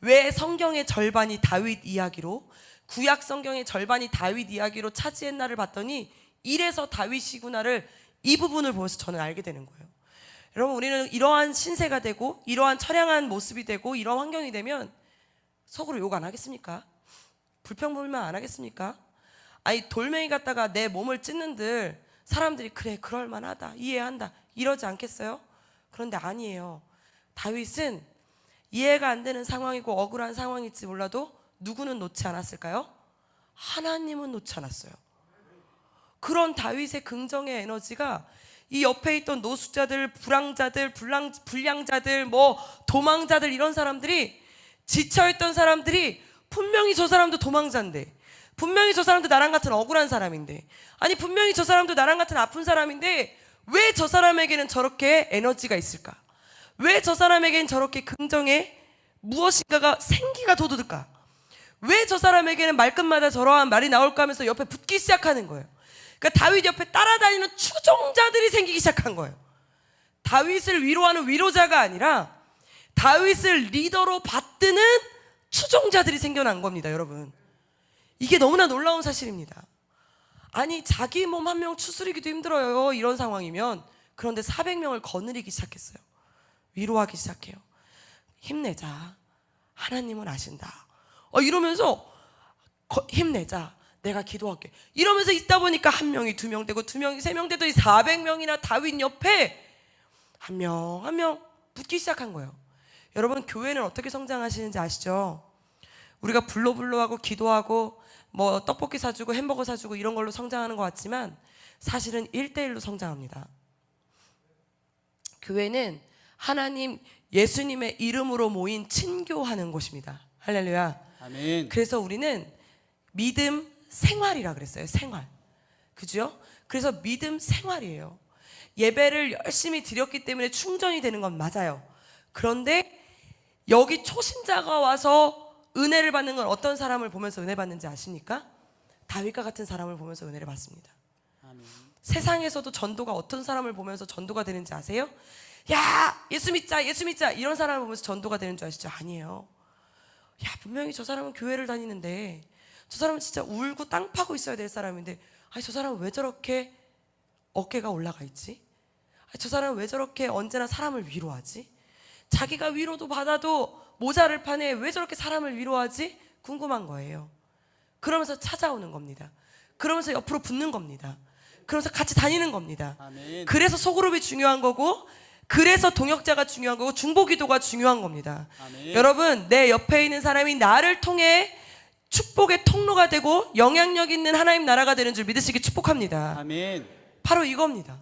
왜 성경의 절반이 다윗 이야기로 구약 성경의 절반이 다윗 이야기로 차지했나를 봤더니 이래서 다윗이구나를 이 부분을 보면서 저는 알게 되는 거예요. 여러분 우리는 이러한 신세가 되고 이러한 처량한 모습이 되고 이러한 환경이 되면 속으로 욕 안 하겠습니까? 불평불만 안 하겠습니까? 돌멩이 갖다가 내 몸을 찢는들 사람들이 그래 그럴만하다 이해한다 이러지 않겠어요? 그런데 아니에요. 다윗은 이해가 안 되는 상황이고 억울한 상황일지 몰라도 누구는 놓지 않았을까요? 하나님은 놓지 않았어요. 그런 다윗의 긍정의 에너지가 이 옆에 있던 노숙자들, 불황자들, 불량자들, 도망자들 이런 사람들이 지쳐있던 사람들이 분명히 저 사람도 도망자인데 분명히 저 사람도 나랑 같은 억울한 사람인데 분명히 저 사람도 나랑 같은 아픈 사람인데 왜 저 사람에게는 저렇게 에너지가 있을까? 왜 저 사람에게는 저렇게 긍정의 무엇인가가 생기가 돋을까? 왜 저 사람에게는 말끝마다 저러한 말이 나올까 하면서 옆에 붙기 시작하는 거예요. 그러니까 다윗 옆에 따라다니는 추종자들이 생기기 시작한 거예요. 다윗을 위로하는 위로자가 아니라 다윗을 리더로 받드는 추종자들이 생겨난 겁니다, 여러분. 이게 너무나 놀라운 사실입니다. 아니, 자기 몸 한 명 추스리기도 힘들어요, 이런 상황이면. 그런데 400명을 거느리기 시작했어요. 위로하기 시작해요. 힘내자, 하나님은 아신다. 이러면서 힘내자, 내가 기도할게, 이러면서 있다 보니까 1명이 2명 되고 2명이 3명 되더니 400명이나 다윗 옆에 한 명 한 명 붙기 시작한 거예요. 여러분, 교회는 어떻게 성장하시는지 아시죠? 우리가 불로불로하고 기도하고 뭐 떡볶이 사주고 햄버거 사주고 이런 걸로 성장하는 것 같지만 사실은 1대1로 성장합니다. 교회는 하나님, 예수님의 이름으로 모인 친교하는 곳입니다. 할렐루야. 아멘. 그래서 우리는 믿음 생활이라 그랬어요. 생활. 그죠? 그래서 믿음 생활이에요. 예배를 열심히 드렸기 때문에 충전이 되는 건 맞아요. 그런데 여기 초신자가 와서 은혜를 받는 건 어떤 사람을 보면서 은혜 받는지 아십니까? 다윗과 같은 사람을 보면서 은혜를 받습니다. 아멘. 세상에서도 전도가 어떤 사람을 보면서 전도가 되는지 아세요? 야, 예수 믿자, 예수 믿자, 이런 사람을 보면서 전도가 되는 줄 아시죠? 아니에요. 야, 분명히 저 사람은 교회를 다니는데, 저 사람은 진짜 울고 땅 파고 있어야 될 사람인데, 아니, 저 사람은 왜 저렇게 어깨가 올라가 있지? 아니, 저 사람은 왜 저렇게 언제나 사람을 위로하지? 자기가 위로도 받아도 모자를 파네, 왜 저렇게 사람을 위로하지? 궁금한 거예요. 그러면서 찾아오는 겁니다. 그러면서 옆으로 붙는 겁니다. 그러면서 같이 다니는 겁니다. 아멘. 그래서 소그룹이 중요한 거고, 그래서 동역자가 중요한 거고, 중보기도가 중요한 겁니다. 아멘. 여러분, 내 옆에 있는 사람이 나를 통해 축복의 통로가 되고 영향력 있는 하나님 나라가 되는 줄 믿으시기 축복합니다. 아멘. 바로 이겁니다.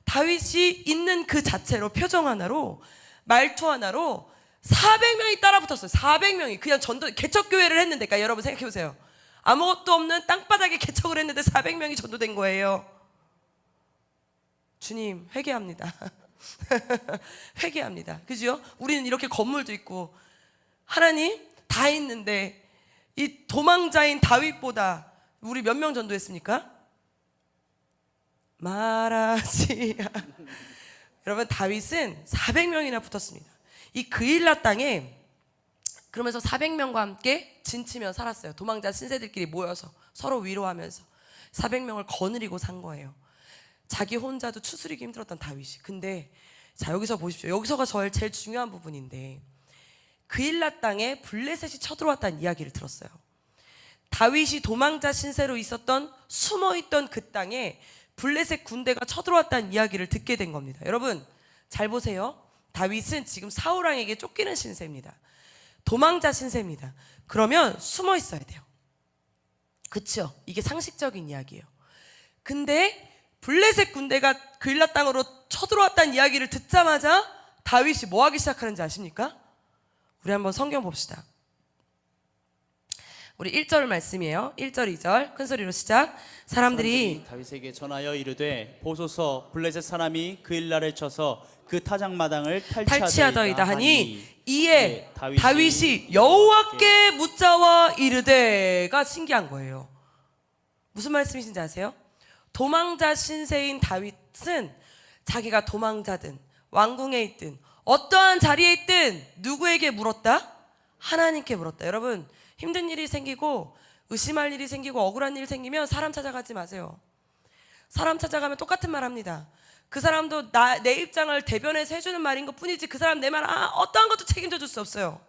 다윗이 있는 그 자체로, 표정 하나로, 말투 하나로 400명이 따라붙었어요. 400명이 그냥 전도, 개척교회를 했는데, 그러니까 여러분 생각해보세요. 아무것도 없는 땅바닥에 개척을 했는데 400명이 전도된 거예요. 주님, 회개합니다. 회개합니다. 그죠? 우리는 이렇게 건물도 있고, 하나님 다 있는데 이 도망자인 다윗보다 우리 몇 명 전도했습니까? 말하지. 여러분, 다윗은 400명이나 붙었습니다. 이 그일라 땅에, 그러면서 400명과 함께 진치며 살았어요. 도망자 신세들끼리 모여서 서로 위로하면서 400명을 거느리고 산 거예요. 자기 혼자도 추스리기 힘들었던 다윗이. 근데 자, 여기서 보십시오. 여기서가 제일 중요한 부분인데, 그일라 땅에 블레셋이 쳐들어왔다는 이야기를 들었어요. 다윗이 도망자 신세로 있었던, 숨어있던 그 땅에 블레셋 군대가 쳐들어왔다는 이야기를 듣게 된 겁니다. 여러분, 잘 보세요. 다윗은 지금 사울왕에게 쫓기는 신세입니다. 도망자 신세입니다. 그러면 숨어 있어야 돼요. 그렇죠? 이게 상식적인 이야기예요. 근데 블레셋 군대가 그일라 땅으로 쳐들어왔다는 이야기를 듣자마자 다윗이 뭐 하기 시작하는지 아십니까? 우리 한번 성경 봅시다. 우리 1절 말씀이에요. 1절, 2절 큰 소리로 시작. 사람들이 다윗에게 전하여 이르되, 보소서 블레셋 사람이 그일라를 쳐서 그 타작마당을 탈취하더이다 하니, 이에 예, 다윗이 여호와께 묻자와 이르되가 신기한 거예요. 무슨 말씀이신지 아세요? 도망자 신세인 다윗은 자기가 도망자든 왕궁에 있든 어떠한 자리에 있든 누구에게 물었다? 하나님께 물었다. 여러분, 힘든 일이 생기고 의심할 일이 생기고 억울한 일이 생기면 사람 찾아가지 마세요. 사람 찾아가면 똑같은 말 합니다. 그 사람도 내 입장을 대변해서 해주는 말인 것 뿐이지, 그 사람 내 말 어떠한 것도 책임져 줄 수 없어요.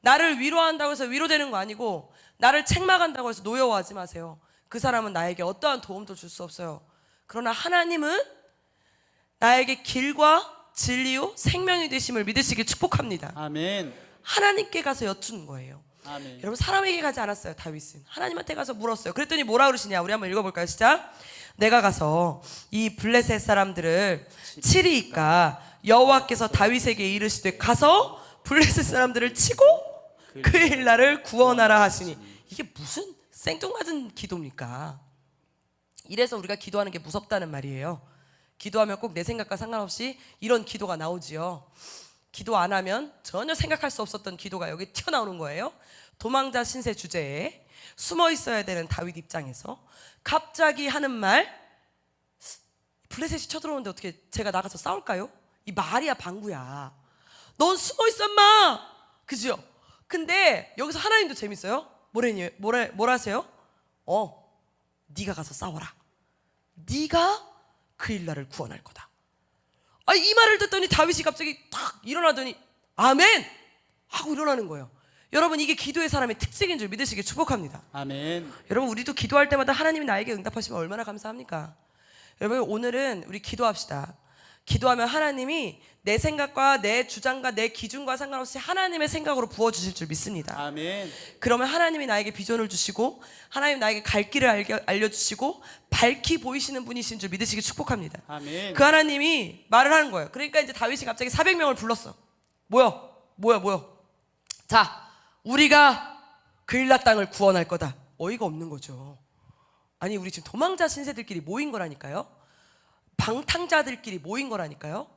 나를 위로한다고 해서 위로되는 거 아니고, 나를 책망한다고 해서 노여워하지 마세요. 그 사람은 나에게 어떠한 도움도 줄 수 없어요. 그러나 하나님은 나에게 길과 진리요 생명이 되심을 믿으시길 축복합니다. 아멘. 하나님께 가서 여쭈는 거예요. 아멘. 여러분, 사람에게 가지 않았어요. 다윗은 하나님한테 가서 물었어요. 그랬더니 뭐라 그러시냐, 우리 한번 읽어볼까요? 시작. 내가 가서 이 블레셋 사람들을 치리이까 여호와께서 다윗에게 이르시되, 가서 블레셋 사람들을 치고 그일라를 구원하라 하시니. 이게 무슨 생뚱맞은 기도입니까? 이래서 우리가 기도하는 게 무섭다는 말이에요. 기도하면 꼭 내 생각과 상관없이 이런 기도가 나오지요. 기도 안 하면 전혀 생각할 수 없었던 기도가 여기 튀어나오는 거예요. 도망자 신세 주제에 숨어 있어야 되는 다윗 입장에서 갑자기 하는 말, 블레셋이 쳐들어오는데 어떻게 제가 나가서 싸울까요? 이 말이야 방구야. 넌 숨어 있어 인마. 그죠? 근데 여기서 하나님도 재밌어요. 뭐라 하세요? 네가 가서 싸워라. 네가 그일라를 구원할 거다. 이 말을 듣더니 다윗이 갑자기 탁 일어나더니 아멘 하고 일어나는 거예요. 여러분, 이게 기도의 사람의 특징인 줄 믿으시길 축복합니다. 아멘. 여러분, 우리도 기도할 때마다 하나님이 나에게 응답하시면 얼마나 감사합니까? 여러분, 오늘은 우리 기도합시다. 기도하면 하나님이 내 생각과 내 주장과 내 기준과 상관없이 하나님의 생각으로 부어주실 줄 믿습니다. 아멘. 그러면 하나님이 나에게 비전을 주시고 하나님 나에게 갈 길을 알려주시고 밝히 보이시는 분이신 줄 믿으시기 축복합니다. 아멘. 그 하나님이 말을 하는 거예요. 그러니까 이제 다윗이 갑자기 400명을 불렀어. 뭐야. 자, 우리가 그일라 땅을 구원할 거다. 어이가 없는 거죠. 아니, 우리 지금 도망자 신세들끼리 모인 거라니까요. 방탕자들끼리 모인 거라니까요.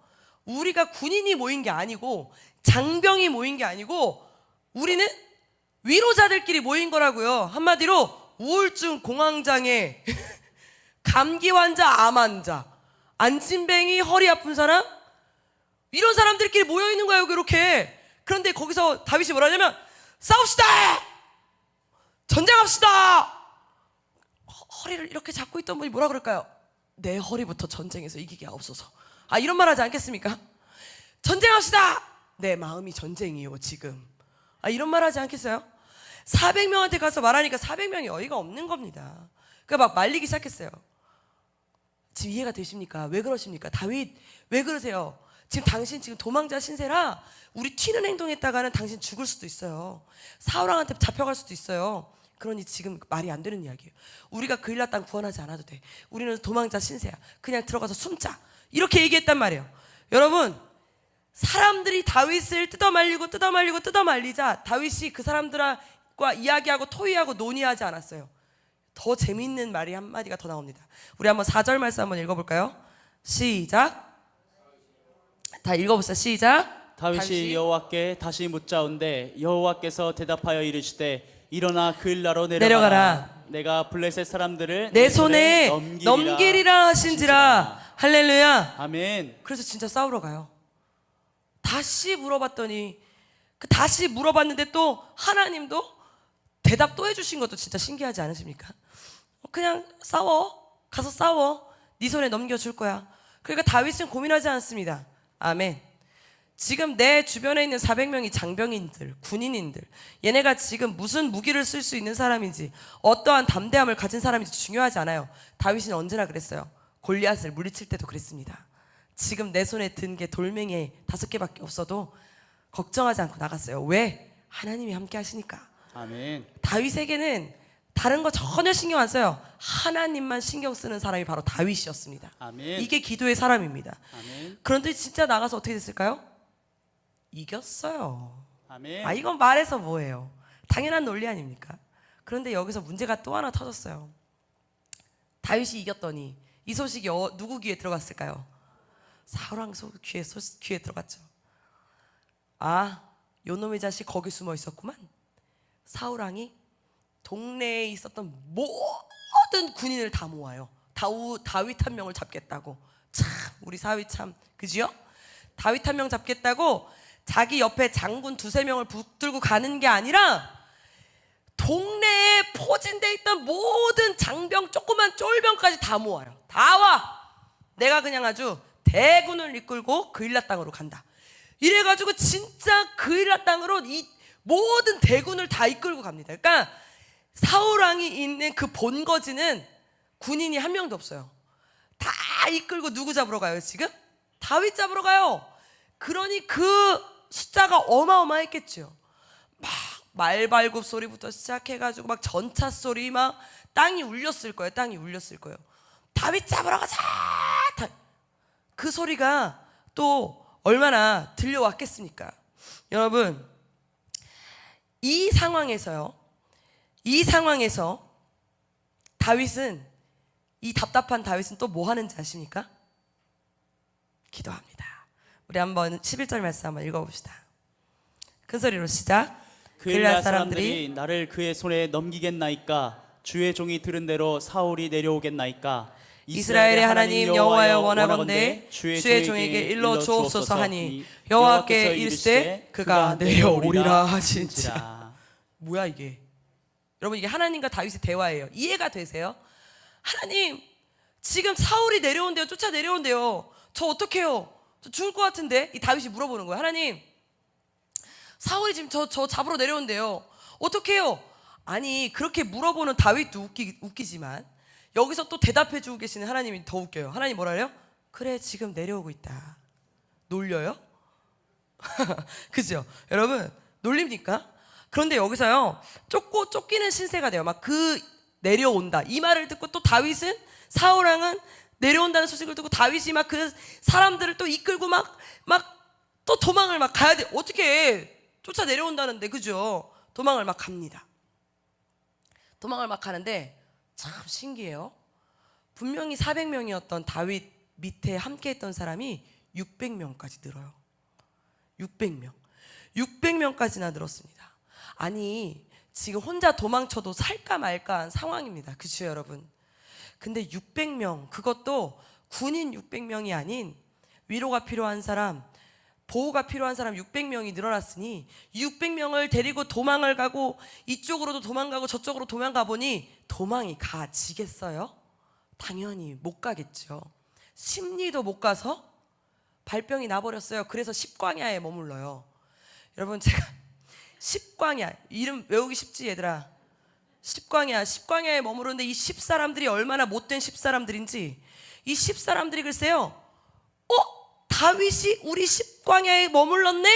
우리가 군인이 모인 게 아니고 장병이 모인 게 아니고 우리는 위로자들끼리 모인 거라고요. 한마디로 우울증, 공황장애, 감기 환자, 암 환자, 안진뱅이, 허리 아픈 사람, 이런 사람들끼리 모여 있는 거예요. 이렇게. 그런데 거기서 다윗이 뭐라 하냐면 싸웁시다! 전쟁합시다! 허리를 이렇게 잡고 있던 분이 뭐라 그럴까요? 내 허리부터 전쟁에서 이기게 하옵소서. 이런 말 하지 않겠습니까? 전쟁합시다! 내 마음이 전쟁이요 지금. 이런 말 하지 않겠어요? 400명한테 가서 말하니까 400명이 어이가 없는 겁니다. 그러니까 막 말리기 시작했어요. 지금 이해가 되십니까? 왜 그러십니까? 다윗 왜 그러세요? 지금 당신 지금 도망자 신세라 우리 튀는 행동했다가는 당신 죽을 수도 있어요. 사울왕한테 잡혀갈 수도 있어요. 그러니 지금 말이 안 되는 이야기예요. 우리가 그일라 땅 구원하지 않아도 돼. 우리는 도망자 신세야. 그냥 들어가서 숨자. 이렇게 얘기했단 말이에요. 여러분, 사람들이 다윗을 뜯어말리자 다윗이 그 사람들과 이야기하고 토의하고 논의하지 않았어요. 더 재미있는 말이 한마디가 더 나옵니다. 우리 한번 4절 말씀 한번 읽어볼까요? 시작. 다 읽어보세요. 시작. 다윗이 여호와께 다시 묻자온데 여호와께서 대답하여 이르시되 일어나 그일라로 내려가라. 내가 블레셋 사람들을 내 손에 넘기리라 하신지라. 할렐루야. 아멘. 그래서 진짜 싸우러 가요. 다시 물어봤더니 다시 물어봤는데 또 하나님도 대답 또 해주신 것도 진짜 신기하지 않으십니까? 그냥 가서 싸워. 네 손에 넘겨줄 거야. 그러니까 다윗은 고민하지 않습니다. 아멘. 지금 내 주변에 있는 400명이 장병인들, 군인인들, 얘네가 지금 무슨 무기를 쓸 수 있는 사람인지, 어떠한 담대함을 가진 사람인지 중요하지 않아요. 다윗은 언제나 그랬어요. 골리앗을 물리칠 때도 그랬습니다. 지금 내 손에 든 게 돌멩이 5개밖에 없어도 걱정하지 않고 나갔어요. 왜? 하나님이 함께 하시니까. 아멘. 다윗에게는 다른 거 전혀 신경 안 써요. 하나님만 신경 쓰는 사람이 바로 다윗이었습니다. 아멘. 이게 기도의 사람입니다. 아멘. 그런데 진짜 나가서 어떻게 됐을까요? 이겼어요. 아멘. 이건 말해서 뭐예요? 당연한 논리 아닙니까? 그런데 여기서 문제가 또 하나 터졌어요. 다윗이 이겼더니 이 소식이 누구 귀에 들어갔을까요? 사울왕 귀에 들어갔죠. 요놈의 자식 거기 숨어 있었구만. 사울왕이 동네에 있었던 모든 군인을 다 모아요. 다윗 한 명을 잡겠다고. 참 우리 사위 참 그지요? 다윗 한 명 잡겠다고 자기 옆에 장군 2-3명을 붙들고 가는 게 아니라 동네에 포진돼 있던 모든 장병, 조그만 쫄병까지 다 모아요. 다 와. 내가 그냥 아주 대군을 이끌고 그일라 땅으로 간다. 이래가지고 진짜 그일라 땅으로 이 모든 대군을 다 이끌고 갑니다. 그러니까 사울왕이 있는 그 본거지는 군인이 한 명도 없어요. 다 이끌고 누구 잡으러 가요 지금? 다윗 잡으러 가요. 그러니 그 숫자가 어마어마했겠죠. 막 말발굽 소리부터 시작해가지고 막 전차 소리, 막 땅이 울렸을 거예요. 땅이 울렸을 거예요. 다윗 잡으러 가자. 그 소리가 또 얼마나 들려왔겠습니까? 여러분, 이 상황에서 다윗은, 이 답답한 다윗은 또 뭐 하는지 아십니까? 기도합니다. 우리 한번 11절 말씀 한번 읽어봅시다. 큰 소리로 시작. 그일라 사람들이 나를 그의 손에 넘기겠나이까? 주의 종이 들은 대로 사울이 내려오겠나이까? 이스라엘의 하나님 여호와여 원하건대 주의 종에게 일러 주옵소서 하니 여호와께 이르시되 그가 내려오리라 하신지라. 뭐야 이게? 여러분 이게 하나님과 다윗의 대화예요. 이해가 되세요? 하나님 지금 사울이 내려온대요. 쫓아 내려온대요. 저 어떡해요? 저 죽을 것 같은데? 이 다윗이 물어보는 거예요. 하나님 사울이 지금 저 잡으러 내려온대요. 어떡해요? 아니 그렇게 물어보는 다윗도 웃기지만 여기서 또 대답해 주고 계시는 하나님이 더 웃겨요. 하나님 뭐라 그래요? 그래 지금 내려오고 있다. 놀려요? 그죠? 여러분 놀립니까? 그런데 여기서요 쫓기는 신세가 돼요. 막 그 내려온다 이 말을 듣고 또 다윗은 사울 왕은 내려온다는 소식을 듣고 다윗이 막 그 사람들을 또 이끌고 막 또 도망을 막 가야 돼. 어떻게 해? 쫓아 내려온다는데 그죠? 도망을 막 갑니다. 도망을 막 가는데 참 신기해요. 분명히 400명이었던 다윗 밑에 함께 했던 사람이 600명까지 늘어요. 600명까지나 늘었습니다. 아니 지금 혼자 도망쳐도 살까 말까 한 상황입니다. 그렇죠 여러분? 근데 600명 그것도 군인 600명이 아닌 위로가 필요한 사람 보호가 필요한 사람 600명이 늘어났으니 600명을 데리고 도망을 가고 이쪽으로도 도망가고 저쪽으로 도망가 보니 도망이 가지겠어요? 당연히 못 가겠죠. 심리도 못 가서 발병이 나버렸어요. 그래서 십광야에 머물러요. 여러분 제가 십광야 이름 외우기 쉽지 얘들아. 십광야에 머무르는데 이 10사람들이 얼마나 못된 10사람들인지 이 10사람들이 글쎄요 다윗이 우리 십광야에 머물렀네?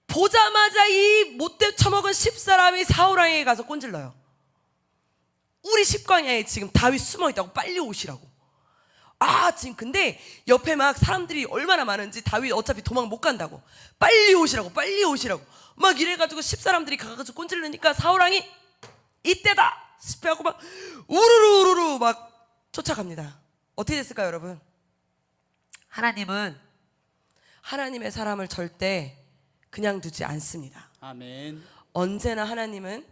보자마자 이 못돼 처먹은 10사람이 사울왕에게 가서 꼰질러요. 우리 십광야에 지금 다윗 숨어있다고 빨리 오시라고. 지금 근데 옆에 막 사람들이 얼마나 많은지 다윗 어차피 도망 못 간다고 빨리 오시라고 막 이래가지고 10사람들이 가가지고 꼰질르니까 사울왕이 이때다 싶어하고 막 우르르 막 쫓아갑니다. 어떻게 됐을까요 여러분? 하나님은 하나님의 사람을 절대 그냥 두지 않습니다. 아멘. 언제나 하나님은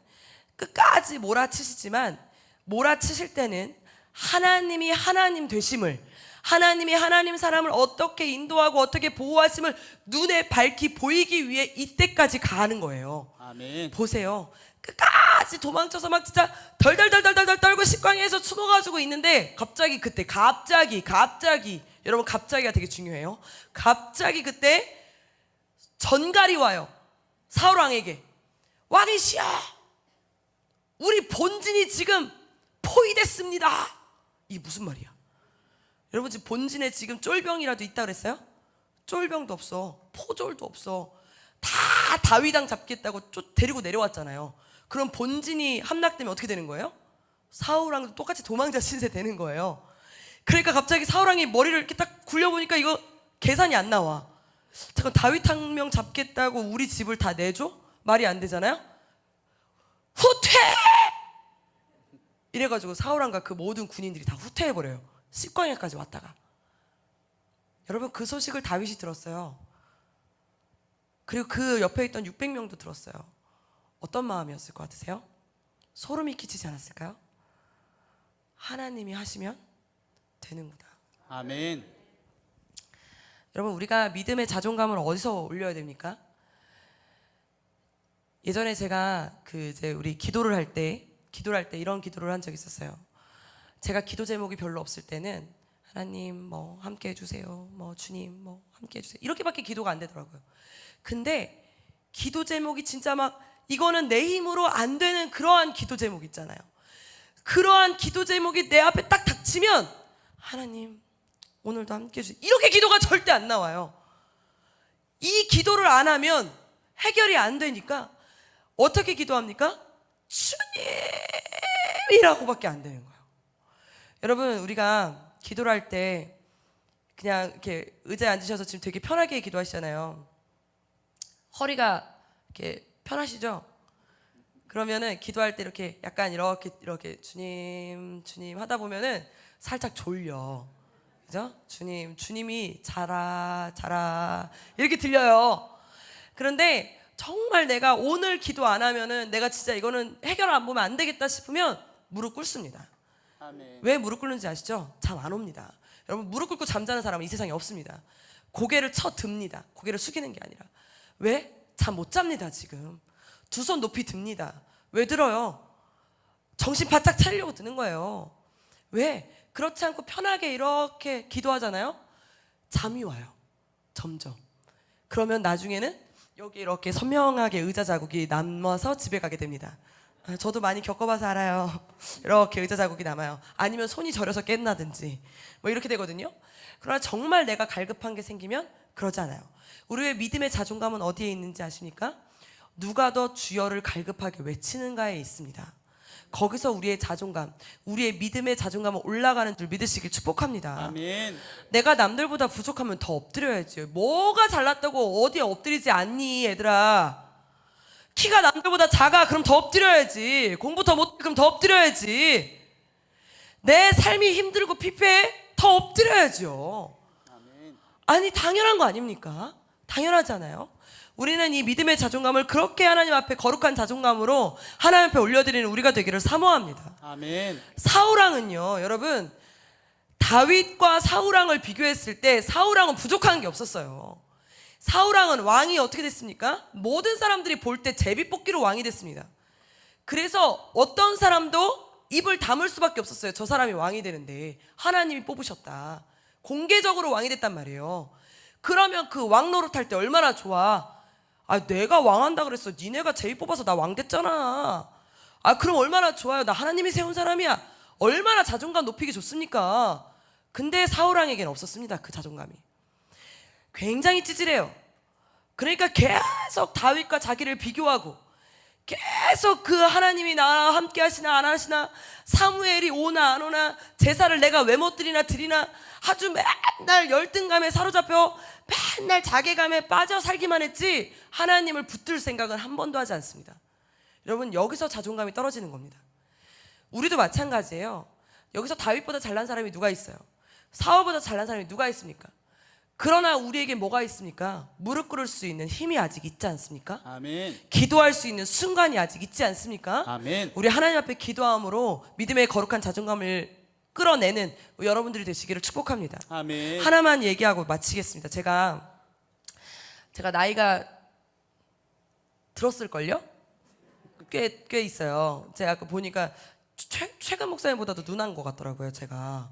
끝까지 몰아치시지만 몰아치실 때는 하나님이 하나님 되심을 하나님이 하나님 사람을 어떻게 인도하고 어떻게 보호하심을 눈에 밝히 보이기 위해 이때까지 가는 거예요. 아멘. 보세요. 끝까지 도망쳐서 막 진짜 덜덜덜덜덜 떨고 십광야에서 숨어가지고 있는데 갑자기 여러분 갑자기가 되게 중요해요. 갑자기 그때 전갈이 와요. 사울 왕에게 왕이시여 우리 본진이 지금 포위됐습니다. 이게 무슨 말이야? 여러분 지금 본진에 지금 쫄병이라도 있다 그랬어요? 쫄병도 없어. 포졸도 없어. 다 다윗왕 잡겠다고 데리고 내려왔잖아요. 그럼 본진이 함락되면 어떻게 되는 거예요? 사울왕도 똑같이 도망자 신세 되는 거예요. 그러니까 갑자기 사울왕이 머리를 이렇게 딱 굴려보니까 이거 계산이 안 나와. 잠깐 다윗 한 명 잡겠다고 우리 집을 다 내줘? 말이 안 되잖아요. 후퇴! 이래가지고 사울왕과 그 모든 군인들이 다 후퇴해버려요. 십광야까지 왔다가. 여러분 그 소식을 다윗이 들었어요. 그리고 그 옆에 있던 600명도 들었어요. 어떤 마음이었을 것 같으세요? 소름이 끼치지 않았을까요? 하나님이 하시면 되는구나. 아멘. 여러분 우리가 믿음의 자존감을 어디서 올려야 됩니까? 예전에 제가 이제 우리 기도를 할 때 이런 기도를 한 적이 있었어요. 제가 기도 제목이 별로 없을 때는 하나님 뭐 함께 해주세요, 뭐 주님 뭐 함께 해주세요 이렇게밖에 기도가 안 되더라고요. 근데 기도 제목이 진짜 막 이거는 내 힘으로 안 되는 그러한 기도 제목 있잖아요. 그러한 기도 제목이 내 앞에 딱 닥치면 하나님 오늘도 함께 해주세요 이렇게 기도가 절대 안 나와요. 이 기도를 안 하면 해결이 안 되니까 어떻게 기도합니까? 주님이라고밖에 안 되는 거예요. 여러분 우리가 기도를 할 때 그냥 이렇게 의자에 앉으셔서 지금 되게 편하게 기도하시잖아요. 허리가 이렇게 편하시죠? 그러면은 기도할 때 이렇게 약간 이렇게 주님 하다 보면은 살짝 졸려. 그죠? 주님이 자라 이렇게 들려요. 그런데 정말 내가 오늘 기도 안 하면은 내가 진짜 이거는 해결 안 보면 안 되겠다 싶으면 무릎 꿇습니다. 아멘. 왜 무릎 꿇는지 아시죠? 잠 안 옵니다. 여러분, 무릎 꿇고 잠자는 사람은 이 세상에 없습니다. 고개를 쳐 듭니다. 고개를 숙이는 게 아니라. 왜? 잠 못 잡니다. 지금 두 손 높이 듭니다. 왜 들어요? 정신 바짝 차리려고 드는 거예요. 왜? 그렇지 않고 편하게 이렇게 기도하잖아요. 잠이 와요. 점점. 그러면 나중에는 여기 이렇게 선명하게 의자 자국이 남아서 집에 가게 됩니다. 저도 많이 겪어봐서 알아요. 이렇게 의자 자국이 남아요. 아니면 손이 저려서 깼나든지 뭐 이렇게 되거든요. 그러나 정말 내가 갈급한 게 생기면 그러지 않아요. 우리의 믿음의 자존감은 어디에 있는지 아십니까? 누가 더 주여를 갈급하게 외치는가에 있습니다. 거기서 우리의 자존감, 우리의 믿음의 자존감은 올라가는 줄 믿으시길 축복합니다. 아멘. 내가 남들보다 부족하면 더 엎드려야지. 뭐가 잘났다고 어디에 엎드리지 않니, 얘들아? 키가 남들보다 작아, 그럼 더 엎드려야지. 공부 더 못해, 그럼 더 엎드려야지. 내 삶이 힘들고 피폐해, 더 엎드려야죠. 아멘. 아니, 당연한 거 아닙니까? 당연하잖아요. 우리는 이 믿음의 자존감을 그렇게 하나님 앞에 거룩한 자존감으로 하나님 앞에 올려드리는 우리가 되기를 사모합니다. 아멘. 사울왕은요, 여러분, 다윗과 사울왕을 비교했을 때 사울왕은 부족한 게 없었어요. 사울왕은 왕이 어떻게 됐습니까? 모든 사람들이 볼 때 제비뽑기로 왕이 됐습니다. 그래서 어떤 사람도 입을 다물 수밖에 없었어요. 저 사람이 왕이 되는데 하나님이 뽑으셨다. 공개적으로 왕이 됐단 말이에요. 그러면 그 왕 노릇할 때 얼마나 좋아. 아, 내가 왕한다 그랬어. 니네가 제비 뽑아서 나 왕 됐잖아. 아, 그럼 얼마나 좋아요. 나 하나님이 세운 사람이야. 얼마나 자존감 높이기 좋습니까? 근데 사울왕에게는 없었습니다. 그 자존감이 굉장히 찌질해요. 그러니까 계속 다윗과 자기를 비교하고 계속 그 하나님이 나와 함께 하시나 안 하시나, 사무엘이 오나 안 오나, 제사를 내가 왜 못 드리나 아주 맨날 열등감에 사로잡혀 맨날 자괴감에 빠져 살기만 했지 하나님을 붙들 생각은 한 번도 하지 않습니다. 여러분, 여기서 자존감이 떨어지는 겁니다. 우리도 마찬가지예요. 여기서 다윗보다 잘난 사람이 누가 있어요? 사울보다 잘난 사람이 누가 있습니까? 그러나 우리에게 뭐가 있습니까? 무릎 꿇을 수 있는 힘이 아직 있지 않습니까? 아멘. 기도할 수 있는 순간이 아직 있지 않습니까? 아멘. 우리 하나님 앞에 기도함으로 믿음의 거룩한 자존감을 끌어내는 여러분들이 되시기를 축복합니다. 아멘. 하나만 얘기하고 마치겠습니다. 제가 나이가 들었을걸요? 꽤 있어요. 제가 아까 보니까 최근 목사님보다도 누난 것 같더라고요. 제가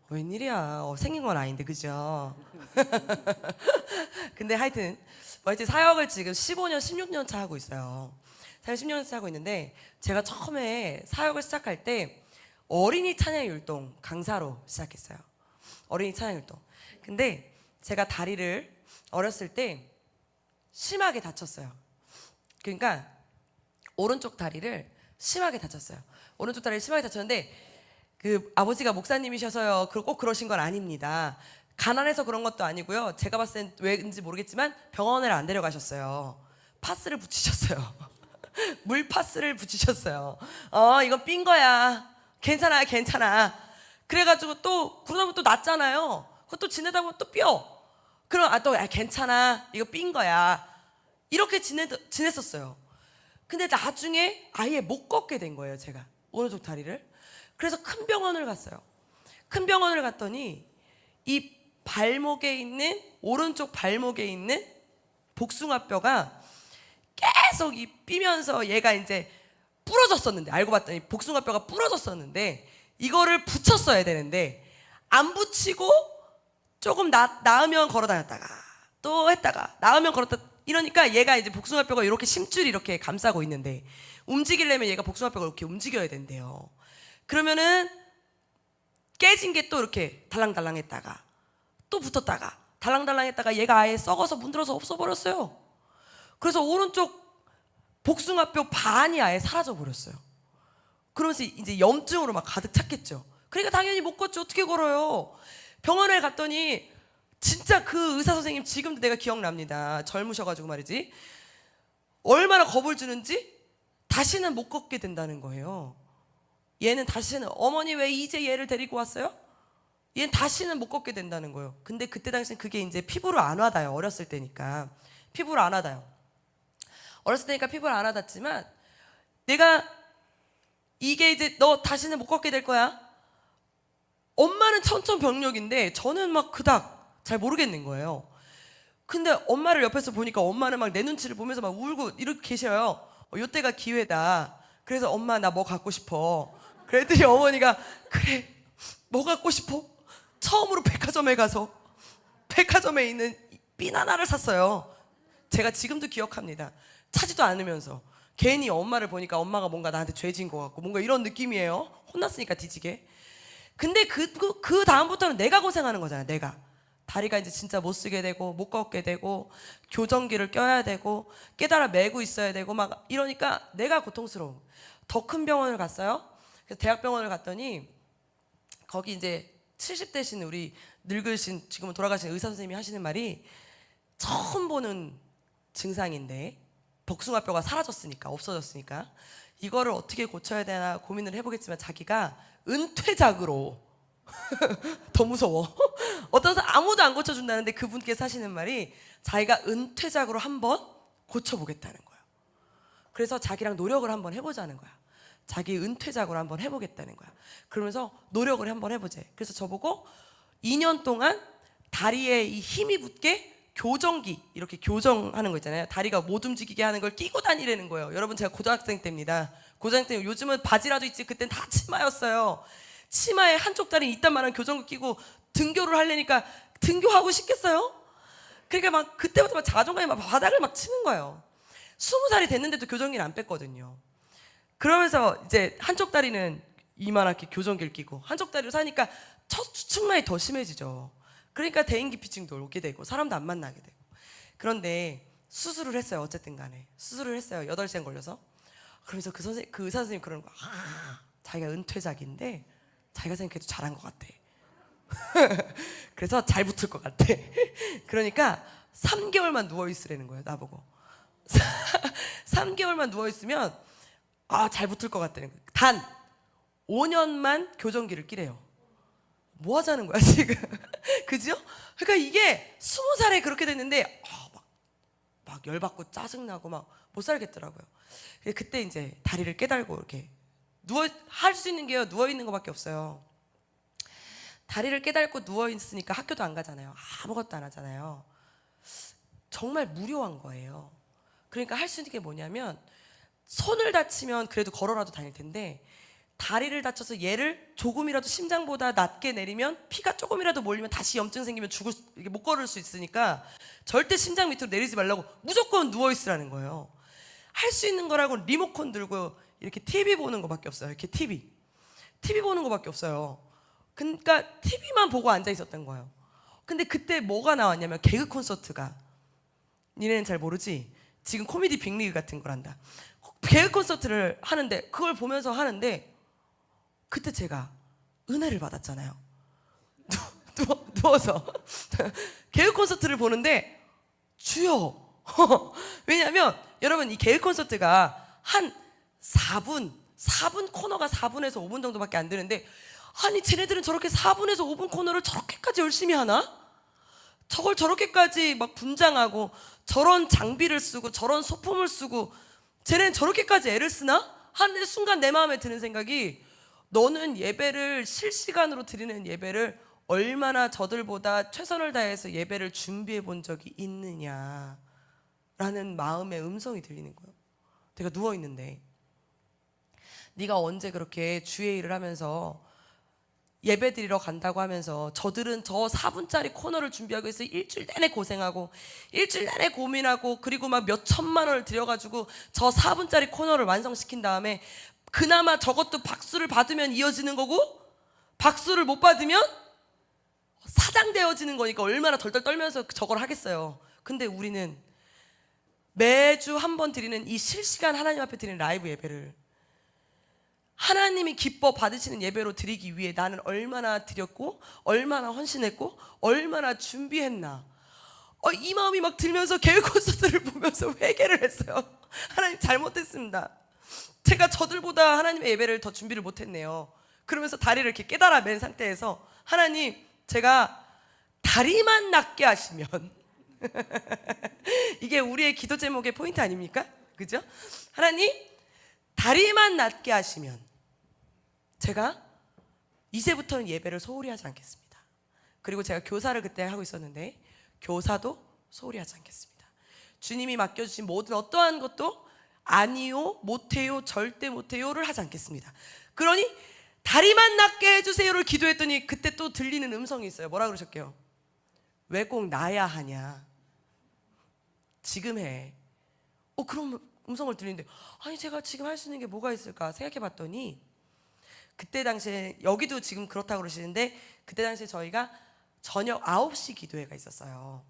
웬일이야. 생긴 건 아닌데, 그죠? 근데 하여튼 사역을 지금 15년 16년 차 하고 있어요. 사역 10년 차 하고 있는데, 제가 처음에 사역을 시작할 때 어린이 찬양 율동 강사로 시작했어요. 어린이 찬양 율동. 근데 제가 다리를 어렸을 때 심하게 다쳤어요. 그러니까 오른쪽 다리를 심하게 다쳤어요. 오른쪽 다리를 심하게 다쳤는데, 그 아버지가 목사님이셔서요, 꼭 그러신 건 아닙니다. 가난해서 그런 것도 아니고요. 제가 봤을 땐 왜인지 모르겠지만 병원을 안 데려가셨어요. 파스를 붙이셨어요. 물 파스를 붙이셨어요. 이건 삔 거야. 괜찮아. 그래가지고 그러다 보면 또 낫잖아요. 그것도 지내다 보면 또 뼈. 그럼 괜찮아. 이거 삔 거야. 이렇게 지냈었어요. 근데 나중에 아예 못 걷게 된 거예요. 제가 오른쪽 다리를. 그래서 큰 병원을 갔어요. 큰 병원을 갔더니 이 오른쪽 발목에 있는 복숭아뼈가 계속 삐면서 얘가 이제 부러졌었는데, 알고 봤더니 복숭아뼈가 부러졌었는데 이거를 붙였어야 되는데 안 붙이고 조금 나으면 걸어 다녔다가 또 했다가 나으면 걸었다, 이러니까 얘가 이제 복숭아뼈가 이렇게 심줄이 이렇게 감싸고 있는데 움직이려면 얘가 복숭아뼈가 이렇게 움직여야 된대요. 그러면은 깨진 게 또 이렇게 달랑달랑 했다가 또 붙었다가 달랑달랑 했다가 얘가 아예 썩어서 문드러서 없어버렸어요. 그래서 오른쪽 복숭아뼈 반이 아예 사라져 버렸어요. 그러면서 이제 염증으로 막 가득 찼겠죠. 그러니까 당연히 못 걷죠. 어떻게 걸어요? 병원에 갔더니 진짜 그 의사 선생님 지금도 내가 기억납니다. 젊으셔가지고 말이지, 얼마나 겁을 주는지 다시는 못 걷게 된다는 거예요. 얘는 다시는, 어머니 왜 이제 얘를 데리고 왔어요? 얘는 다시는 못 걷게 된다는 거예요. 근데 그때 당시엔 그게 이제 피부로 안 와닿아요. 어렸을 때니까 피부로 안 와닿아요. 어렸을 때니까 피부를 안 와닿지만 내가 이게 이제 너 다시는 못 걷게 될 거야. 엄마는 천천병력인데 저는 막 그닥 잘 모르겠는 거예요. 근데 엄마를 옆에서 보니까 엄마는 막 내 눈치를 보면서 막 울고 이렇게 계셔요. 요때가 기회다. 그래서 엄마 나 뭐 갖고 싶어. 그랬더니 어머니가 그래 뭐 갖고 싶어? 처음으로 백화점에 가서 백화점에 있는 핀 하나를 샀어요. 제가 지금도 기억합니다. 차지도 않으면서 괜히 엄마를 보니까 엄마가 뭔가 나한테 죄진 것 같고 뭔가 이런 느낌이에요. 혼났으니까 뒤지게. 근데 그 다음부터는 내가 고생하는 거잖아요. 내가 다리가 이제 진짜 못 쓰게 되고 못 걷게 되고 교정기를 껴야 되고 깨달아 매고 있어야 되고 막 이러니까 내가 고통스러워. 더 큰 병원을 갔어요. 그래서 대학병원을 갔더니 거기 이제 70대신 우리 늙으신 지금은 돌아가신 의사 선생님이 하시는 말이 처음 보는 증상인데 복숭아뼈가 사라졌으니까 없어졌으니까 이거를 어떻게 고쳐야 되나 고민을 해보겠지만 자기가 은퇴작으로 더 무서워. 어떤 사람 아무도 안 고쳐준다는데 그분께서 하시는 말이 자기가 은퇴작으로 한번 고쳐보겠다는 거예요. 그래서 자기랑 노력을 한번 해보자는 거야. 자기 은퇴작으로 한번 해보겠다는 거야. 그러면서 노력을 한번 해보재. 그래서 저보고 2년 동안 다리에 이 힘이 붙게 교정기 이렇게 교정하는 거 있잖아요. 다리가 못 움직이게 하는 걸 끼고 다니라는 거예요. 여러분 제가 고등학생 때입니다. 고등학생 때 요즘은 바지라도 있지 그땐 다 치마였어요. 치마에 한쪽 다리 이딴만한 교정기 끼고 등교를 하려니까 등교하고 싶겠어요? 그러니까 막 그때부터 막 자존감이 막 바닥을 막 치는 거예요. 20살이 됐는데도 교정기를 안 뺐거든요. 그러면서 이제 한쪽 다리는 이만하게 교정기를 끼고 한쪽 다리로 사니까 첫 추측만이 더 심해지죠. 그러니까 대인기피증도 오게 되고 사람도 안 만나게 되고. 그런데 수술을 했어요. 어쨌든 간에 수술을 했어요. 8시간 걸려서. 그러면서 그 의사 선생님이 그러는 거야. 자기가 은퇴작인데 자기가 생각해도 잘한 것 같아. 그래서 잘 붙을 것 같아. 그러니까 3개월만 누워있으라는 거예요. 나보고 3개월만 누워있으면 잘 붙을 것 같다는 거예요. 단 5년만 교정기를 끼래요. 뭐 하자는 거야 지금. 그죠? 그러니까 이게 20살에 그렇게 됐는데 막 열받고 짜증나고 막 못 살겠더라고요. 그때 이제 다리를 깨달고 이렇게 할 수 있는 게요, 누워 있는 것밖에 없어요. 다리를 깨달고 누워 있으니까 학교도 안 가잖아요. 아무것도 안 하잖아요. 정말 무료한 거예요. 그러니까 할 수 있는 게 뭐냐면 손을 다치면 그래도 걸어라도 다닐 텐데 다리를 다쳐서 얘를 조금이라도 심장보다 낮게 내리면 피가 조금이라도 몰리면 다시 염증 생기면 이게 못 걸을 수 있으니까 절대 심장 밑으로 내리지 말라고 무조건 누워 있으라는 거예요. 할 수 있는 거라고 리모컨 들고 이렇게 TV 보는 거밖에 없어요. 이렇게 TV 보는 거밖에 없어요. 그러니까 TV만 보고 앉아 있었던 거예요. 근데 그때 뭐가 나왔냐면 개그 콘서트가, 니네는 잘 모르지? 지금 코미디 빅리그 같은 걸 한다. 개그 콘서트를 하는데 그걸 보면서 하는데 그때 제가 은혜를 받았잖아요. 누워서 개그 콘서트를 보는데 주여. 왜냐하면 여러분 이 개그 콘서트가 한 4분 코너가 4분에서 5분 정도밖에 안 되는데 아니 쟤네들은 저렇게 4분에서 5분 코너를 저렇게까지 열심히 하나? 저걸 저렇게까지 막 분장하고 저런 장비를 쓰고 저런 소품을 쓰고 쟤네는 저렇게까지 애를 쓰나? 하는 순간 내 마음에 드는 생각이 너는 예배를 실시간으로 드리는 예배를 얼마나 저들보다 최선을 다해서 예배를 준비해 본 적이 있느냐 라는 마음의 음성이 들리는 거예요. 내가 누워있는데 네가 언제 그렇게 주의 일을 하면서 예배 드리러 간다고 하면서 저들은 저 4분짜리 코너를 준비하기 위해서 일주일 내내 고생하고 일주일 내내 고민하고 그리고 막 몇 천만 원을 들여가지고 저 4분짜리 코너를 완성시킨 다음에 그나마 저것도 박수를 받으면 이어지는 거고 박수를 못 받으면 사장되어지는 거니까 얼마나 덜덜 떨면서 저걸 하겠어요. 근데 우리는 매주 한 번 드리는 이 실시간 하나님 앞에 드리는 라이브 예배를 하나님이 기뻐 받으시는 예배로 드리기 위해 나는 얼마나 드렸고 얼마나 헌신했고 얼마나 준비했나 이 마음이 막 들면서 개그 콘서트를 보면서 회개를 했어요. 하나님 잘못했습니다. 제가 저들보다 하나님의 예배를 더 준비를 못했네요. 그러면서 다리를 이렇게 깨달아 맨 상태에서 하나님 제가 다리만 낫게 하시면 이게 우리의 기도 제목의 포인트 아닙니까? 그죠? 하나님, 다리만 낫게 하시면 제가 이제부터는 예배를 소홀히 하지 않겠습니다. 그리고 제가 교사를 그때 하고 있었는데 교사도 소홀히 하지 않겠습니다. 주님이 맡겨주신 모든 어떠한 것도 아니요, 못해요, 절대 못해요를 하지 않겠습니다. 그러니 다리만 낫게 해주세요를 기도했더니 그때 또 들리는 음성이 있어요. 뭐라 그러셨게요? 왜 꼭 나야 하냐? 지금 해. 그런 음성을 들리는데 아니 제가 지금 할 수 있는 게 뭐가 있을까 생각해 봤더니 그때 당시에 여기도 지금 그렇다고 그러시는데 그때 당시에 저희가 저녁 9시 기도회가 있었어요.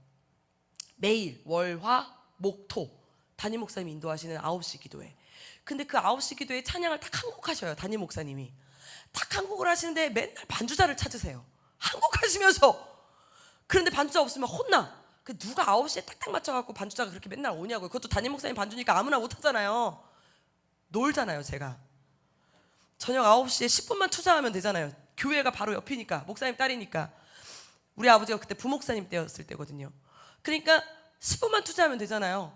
매일 월화 목토 담임 목사님이 인도하시는 9시 기도회. 근데 그 9시 기도회 찬양을 딱 한 곡 하셔요. 담임 목사님이 딱 한 곡을 하시는데 맨날 반주자를 찾으세요. 한 곡 하시면서. 그런데 반주자 없으면 혼나. 그 누가 9시에 딱딱 맞춰갖고 반주자가 그렇게 맨날 오냐고요. 그것도 담임 목사님 반주니까 아무나 못하잖아요. 놀잖아요 제가. 저녁 9시에 10분만 투자하면 되잖아요. 교회가 바로 옆이니까, 목사님 딸이니까. 우리 아버지가 그때 부목사님 때였을 때거든요. 그러니까 10분만 투자하면 되잖아요.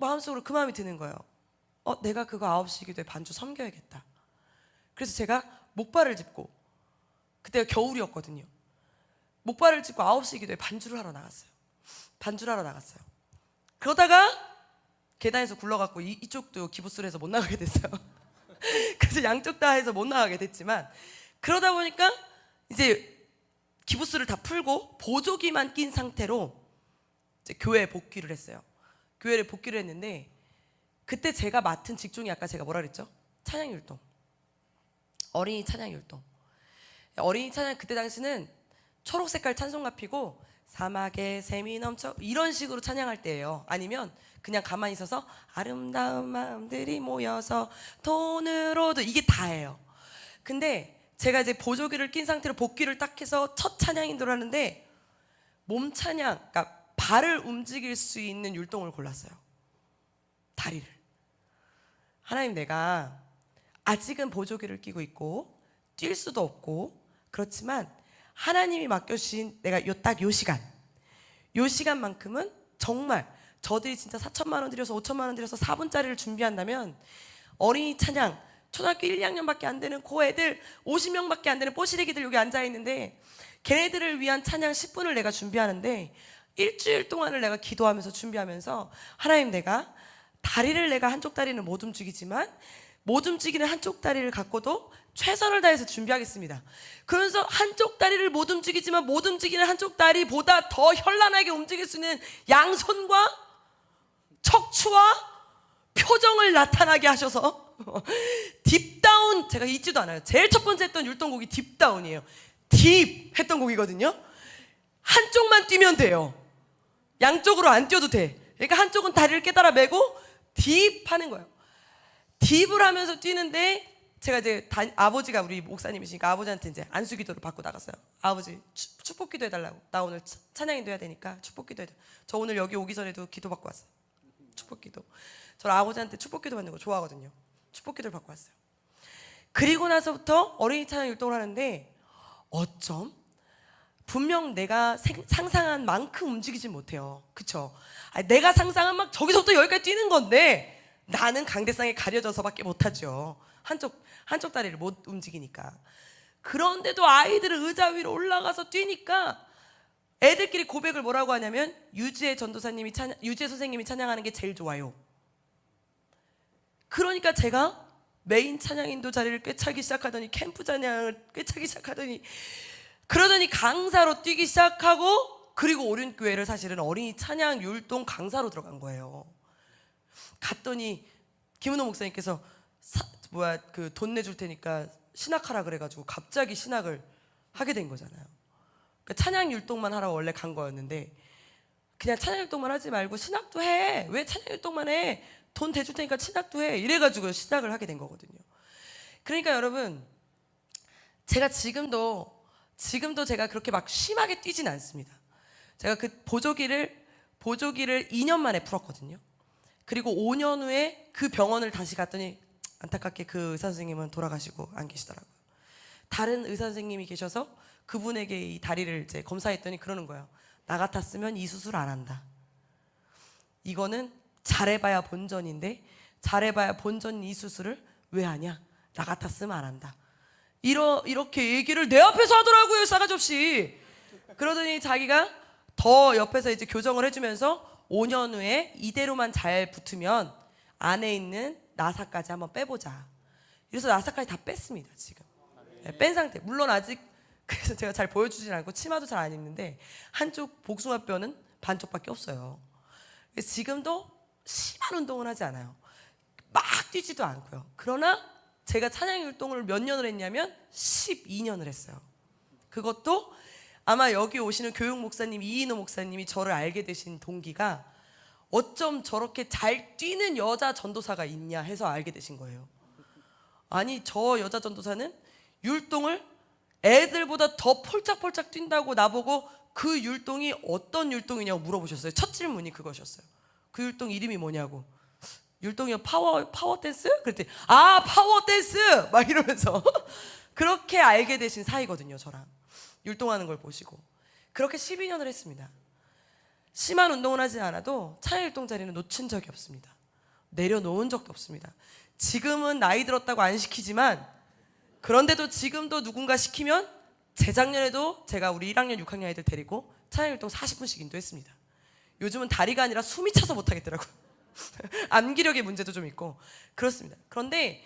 마음속으로 그 마음이 드는 거예요. 내가 그거 9시 기도에 반주 섬겨야겠다. 그래서 제가 목발을 짚고, 그때가 겨울이었거든요. 목발을 짚고 9시 기도에 반주를 하러 나갔어요. 반주를 하러 나갔어요. 그러다가 계단에서 굴러갖고 이쪽도 기부스를 해서 못 나가게 됐어요. 그래서 양쪽 다 해서 못 나가게 됐지만, 그러다 보니까 이제 기부스를 다 풀고 보조기만 낀 상태로 이제 교회에 복귀를 했어요. 교회를 복귀를 했는데 그때 제가 맡은 직종이 아까 제가 뭐라 그랬죠? 찬양율동. 어린이 찬양율동. 어린이 찬양 그때 당시는 초록 색깔 찬송가 피고 사막에 샘이 넘쳐 이런 식으로 찬양할 때예요. 아니면 그냥 가만히 있어서 아름다운 마음들이 모여서 돈으로도 이게 다예요. 근데 제가 이제 보조기를 낀 상태로 복귀를 딱 해서 첫 찬양 인도를 하는데 몸 찬양, 그러니까 발을 움직일 수 있는 율동을 골랐어요. 다리를. 하나님, 내가 아직은 보조기를 끼고 있고 뛸 수도 없고 그렇지만 하나님이 맡겨주신 내가 딱 요 시간만큼은 정말 저들이 진짜 4천만 원 들여서 5천만 원 들여서 4분짜리를 준비한다면 어린이 찬양 초등학교 1, 2학년밖에 안 되는 그 애들 50명밖에 안 되는 뽀시래기들 여기 앉아있는데 걔네들을 위한 찬양 10분을 내가 준비하는데 일주일 동안을 내가 기도하면서 준비하면서 하나님, 내가 다리를 내가 한쪽 다리는 못 움직이지만 못 움직이는 한쪽 다리를 갖고도 최선을 다해서 준비하겠습니다. 그러면서 한쪽 다리를 못 움직이지만 못 움직이는 한쪽 다리보다 더 현란하게 움직일 수 있는 양손과 척추와 표정을 나타나게 하셔서 딥다운, 제가 잊지도 않아요. 제일 첫 번째 했던 율동곡이 딥다운이에요. 딥 했던 곡이거든요. 한쪽만 뛰면 돼요. 양쪽으로 안 뛰어도 돼. 그러니까 한쪽은 다리를 깨달아 매고 딥 하는 거예요. 딥을 하면서 뛰는데 제가 이제 아버지가 우리 목사님이시니까 아버지한테 이제 안수기도를 받고 나갔어요. 아버지 축복기도 해달라고. 나 오늘 찬양인도 해야 되니까 축복기도 해줘. 저 오늘 여기 오기 전에도 기도 받고 왔어요. 축복기도. 저는 아버지한테 축복기도 받는 거 좋아하거든요. 축복기도를 받고 왔어요. 그리고 나서부터 어린이 찬양 율동을 하는데 어쩜 분명 내가 상상한 만큼 움직이지 못해요. 그쵸? 내가 상상한 막 저기서부터 여기까지 뛰는 건데 나는 강대상에 가려져서밖에 못하죠. 한쪽 다리를 못 움직이니까. 그런데도 아이들은 의자 위로 올라가서 뛰니까 애들끼리 고백을 뭐라고 하냐면 유지혜 선생님이 찬양하는 게 제일 좋아요. 그러니까 제가 메인 찬양인도 자리를 꿰차기 시작하더니 캠프 찬양을 꿰차기 시작하더니 그러더니 강사로 뛰기 시작하고 그리고 오륜교회를 사실은 어린이 찬양 율동 강사로 들어간 거예요. 갔더니 김은호 목사님께서 그 돈 내줄 테니까 신학하라 그래가지고 갑자기 신학을 하게 된 거잖아요. 그러니까 찬양 율동만 하러 원래 간 거였는데 그냥 찬양 율동만 하지 말고 신학도 해. 왜 찬양 율동만 해? 돈 대줄 테니까 신학도 해. 이래가지고 신학을 하게 된 거거든요. 그러니까 여러분, 제가 지금도 제가 그렇게 막 심하게 뛰진 않습니다. 제가 그 보조기를 2년 만에 풀었거든요. 그리고 5년 후에 그 병원을 다시 갔더니 안타깝게 그 의사 선생님은 돌아가시고 안 계시더라고요. 다른 의사 선생님이 계셔서 그분에게 이 다리를 이제 검사했더니 그러는 거예요. 나 같았으면 이 수술 안 한다. 이거는 잘해봐야 본전인데 잘해봐야 본전 이 수술을 왜 하냐? 나 같았으면 안 한다. 이렇게 얘기를 내 앞에서 하더라고요. 싸가지 없이. 그러더니 자기가 더 옆에서 이제 교정을 해주면서 5년 후에 이대로만 잘 붙으면 안에 있는 나사까지 한번 빼보자. 그래서 나사까지 다 뺐습니다. 지금 뺀 상태. 물론 아직 그래서 제가 잘 보여주진 않고 치마도 잘 안 입는데 한쪽 복숭아뼈는 반쪽밖에 없어요. 그래서 지금도 심한 운동을 하지 않아요. 막 뛰지도 않고요. 그러나 제가 찬양 율동을 몇 년을 했냐면 12년을 했어요. 그것도 아마 여기 오시는 교육 목사님 이인호 목사님이 저를 알게 되신 동기가 어쩜 저렇게 잘 뛰는 여자 전도사가 있냐 해서 알게 되신 거예요. 아니 저 여자 전도사는 율동을 애들보다 더 폴짝폴짝 뛴다고 나보고 그 율동이 어떤 율동이냐고 물어보셨어요. 첫 질문이 그것이었어요. 그 율동 이름이 뭐냐고. 율동이 파워 댄스? 그랬더니 파워 댄스! 막 이러면서 그렇게 알게 되신 사이거든요. 저랑 율동하는 걸 보시고 그렇게 12년을 했습니다. 심한 운동을 하지 않아도 찬양 율동 자리는 놓친 적이 없습니다. 내려놓은 적도 없습니다. 지금은 나이 들었다고 안 시키지만 그런데도 지금도 누군가 시키면 재작년에도 제가 우리 1학년 6학년 아이들 데리고 찬양 율동 40분씩 인도했습니다. 요즘은 다리가 아니라 숨이 차서 못하겠더라고요. 암기력의 문제도 좀 있고 그렇습니다. 그런데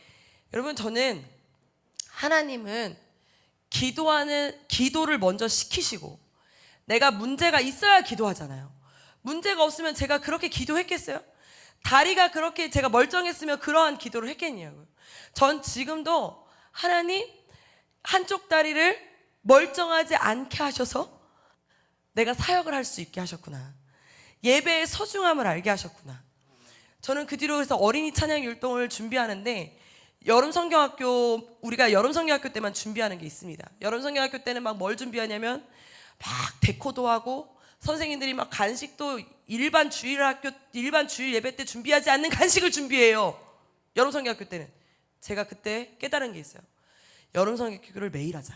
여러분 저는 하나님은 기도를 먼저 시키시고 내가 문제가 있어야 기도하잖아요. 문제가 없으면 제가 그렇게 기도했겠어요? 다리가 그렇게 제가 멀쩡했으면 그러한 기도를 했겠냐고요. 전 지금도 하나님 한쪽 다리를 멀쩡하지 않게 하셔서 내가 사역을 할 수 있게 하셨구나. 예배의 소중함을 알게 하셨구나. 저는 그 뒤로 그래서 어린이 찬양 율동을 준비하는데 여름 성경학교 우리가 여름 성경학교 때만 준비하는 게 있습니다. 여름 성경학교 때는 막 뭘 준비하냐면 막 데코도 하고 선생님들이 막 간식도 일반 주일 예배 때 준비하지 않는 간식을 준비해요. 여름 성경학교 때는 제가 그때 깨달은 게 있어요. 여름 성경학교를 매일 하자.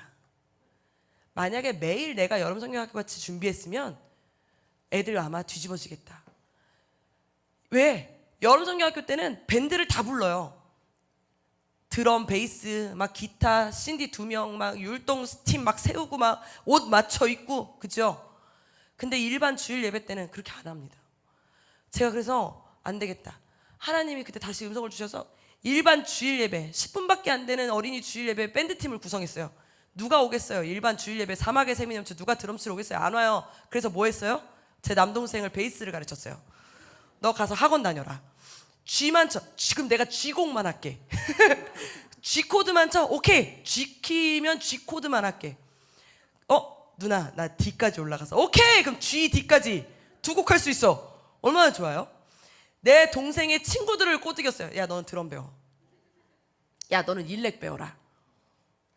만약에 매일 내가 여름 성경학교 같이 준비했으면 애들 아마 뒤집어지겠다. 왜? 여름 성경학교 때는 밴드를 다 불러요. 드럼, 베이스, 막 기타, 신디 2명, 막 율동 팀 막 세우고 막 옷 맞춰 입고 그죠? 근데 일반 주일 예배 때는 그렇게 안 합니다. 제가 그래서 안 되겠다. 하나님이 그때 다시 음성을 주셔서 일반 주일 예배 10분밖에 안 되는 어린이 주일 예배 밴드팀을 구성했어요. 누가 오겠어요? 일반 주일 예배 사막의 샘이 넘쳐 누가 드럼 치러 오겠어요? 안 와요. 그래서 뭐 했어요? 제 남동생을 베이스를 가르쳤어요. 너 가서 학원 다녀라. G만 쳐. 지금 내가 G곡만 할게. G코드만 쳐. 오케이. G 키면 G코드만 할게. 누나 나 D까지 올라가서 오케이. 그럼 G, D까지 2곡 할 수 있어. 얼마나 좋아요? 내 동생의 친구들을 꼬드겼어요. 야 너는 드럼 배워. 야 너는 일렉 배워라.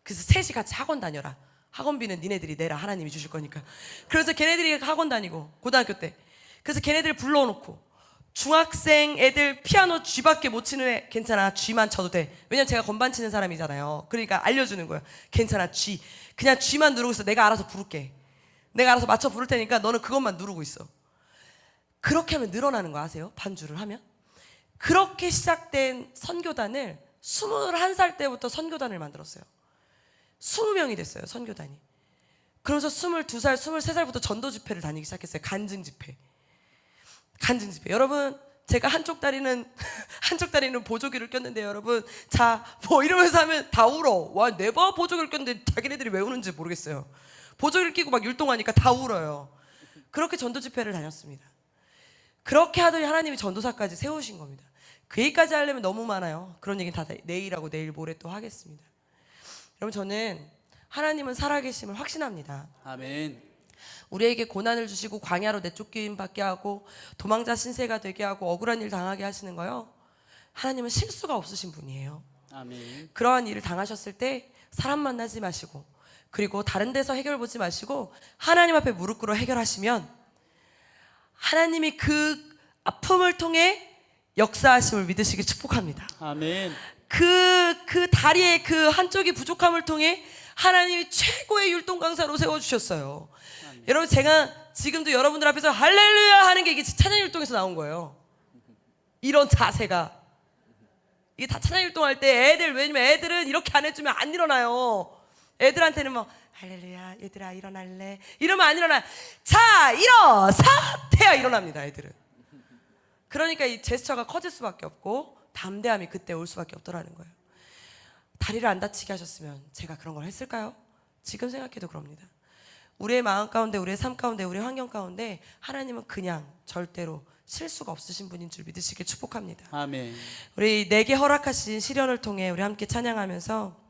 그래서 셋이 같이 학원 다녀라. 학원비는 니네들이 내라. 하나님이 주실 거니까. 그래서 걔네들이 학원 다니고 고등학교 때. 그래서 걔네들 불러놓고 중학생 애들 피아노 G밖에 못 치는 애 괜찮아. G만 쳐도 돼. 왜냐면 제가 건반 치는 사람이잖아요. 그러니까 알려주는 거예요. 괜찮아. G. 그냥 G만 누르고 있어. 내가 알아서 부를게. 내가 알아서 맞춰 부를 테니까 너는 그것만 누르고 있어. 그렇게 하면 늘어나는 거 아세요? 반주를 하면. 그렇게 시작된 선교단을 21살 때부터 선교단을 만들었어요. 20명이 됐어요. 선교단이. 그러면서 22살, 23살부터 전도 집회를 다니기 시작했어요. 간증 집회. 여러분 제가 한쪽 다리는 보조기를 꼈는데 여러분 자 뭐 이러면서 하면 다 울어. 와 내가 보조기를 꼈는데 자기네들이 왜 우는지 모르겠어요. 보조기를 끼고 막 율동하니까 다 울어요. 그렇게 전도 집회를 다녔습니다. 그렇게 하더니 하나님이 전도사까지 세우신 겁니다. 그 얘기까지 하려면 너무 많아요. 그런 얘기는 다 내일하고 내일 모레 또 하겠습니다. 여러분 저는 하나님은 살아계심을 확신합니다. 아멘. 우리에게 고난을 주시고 광야로 내쫓김 받게 하고 도망자 신세가 되게 하고 억울한 일 당하게 하시는 거요. 하나님은 실수가 없으신 분이에요. 아멘. 그러한 일을 당하셨을 때 사람 만나지 마시고 그리고 다른 데서 해결 보지 마시고 하나님 앞에 무릎 꿇어 해결하시면 하나님이 그 아픔을 통해 역사하심을 믿으시길 축복합니다. 아멘. 그 다리의 그 한쪽이 부족함을 통해 하나님이 최고의 율동 강사로 세워주셨어요. 여러분 제가 지금도 여러분들 앞에서 할렐루야 하는 게 이게 찬양 율동에서 나온 거예요. 이런 자세가. 이게 다 찬양 활동할 때 애들, 왜냐면 애들은 이렇게 안 해주면 안 일어나요. 애들한테는 뭐 할렐루야 얘들아 일어날래 이러면 안 일어나. 자 일어서 태야 일어납니다. 애들은. 그러니까 이 제스처가 커질 수밖에 없고 담대함이 그때 올 수밖에 없더라는 거예요. 다리를 안 다치게 하셨으면 제가 그런 걸 했을까요? 지금 생각해도 그럽니다. 우리의 마음 가운데, 우리의 삶 가운데, 우리의 환경 가운데 하나님은 그냥 절대로 실수가 없으신 분인 줄 믿으시길 축복합니다. 아멘. 우리 내게 허락하신 시련을 통해 우리 함께 찬양하면서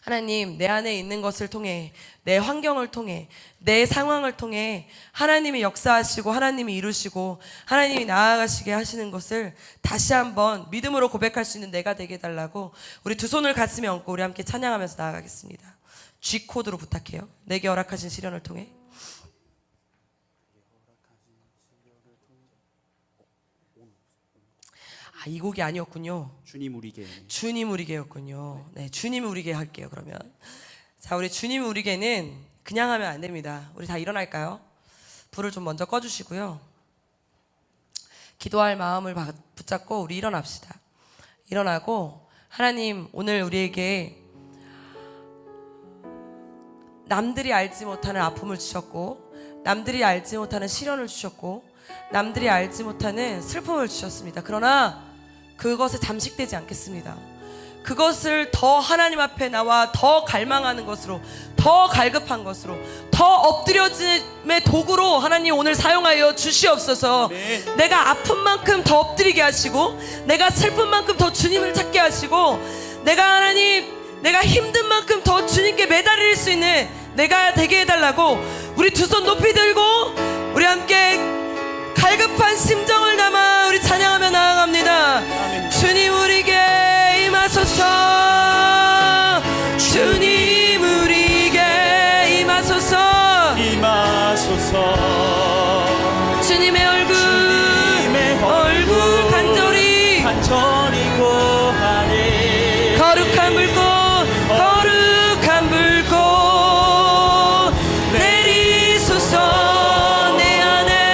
하나님, 내 안에 있는 것을 통해, 내 환경을 통해, 내 상황을 통해 하나님이 역사하시고 하나님이 이루시고 하나님이 나아가시게 하시는 것을 다시 한번 믿음으로 고백할 수 있는 내가 되게 해달라고 우리 두 손을 가슴에 얹고 우리 함께 찬양하면서 나아가겠습니다. G 코드로 부탁해요. 내게 허락하신 시련을 통해. 아, 이 곡이 아니었군요. 주님 우리게. 주님 우리게였군요. 네, 주님 우리게 할게요. 그러면 자, 우리 주님 우리게는 그냥 하면 안 됩니다. 우리 다 일어날까요? 불을 좀 먼저 꺼주시고요. 기도할 마음을 붙잡고 우리 일어납시다. 일어나고 하나님, 오늘 우리에게 남들이 알지 못하는 아픔을 주셨고 남들이 알지 못하는 시련을 주셨고 남들이 알지 못하는 슬픔을 주셨습니다. 그러나 그것에 잠식되지 않겠습니다. 그것을 더 하나님 앞에 나와 더 갈망하는 것으로, 더 갈급한 것으로, 더 엎드려짐의 도구로 하나님 오늘 사용하여 주시옵소서. 아멘. 내가 아픈 만큼 더 엎드리게 하시고 내가 슬픈 만큼 더 주님을 찾게 하시고 내가 하나님, 내가 힘든 만큼 더 주님께 매달릴 수 있는 내가 되게 해달라고 우리 두 손 높이 들고 우리 함께 갈급한 심정을 담아 우리 찬양하며 나아갑니다. 아멘. 주님 우리에게 임하소서. 주님 우리에게 임하소서. 임하소서. 주님의 얼굴, 주님의 얼굴 간절히 구하니 거룩한 불꽃, 거룩한 불꽃 내리소서. 내 안에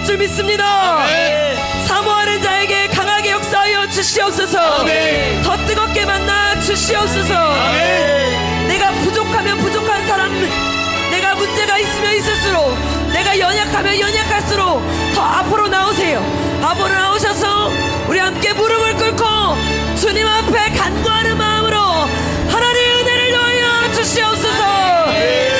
줄 믿습니다. 사모하는 자에게 강하게 역사하여 주시옵소서. 더 뜨겁게 만나 주시옵소서. 내가 부족하면 부족한 사람, 내가 문제가 있으면 있을수록, 내가 연약하면 연약할수록 더 앞으로 나오세요. 앞으로 나오셔서 우리 함께 무릎을 꿇고 주님 앞에 간구하는 마음으로 하나님의 은혜를 더하여 주시옵소서.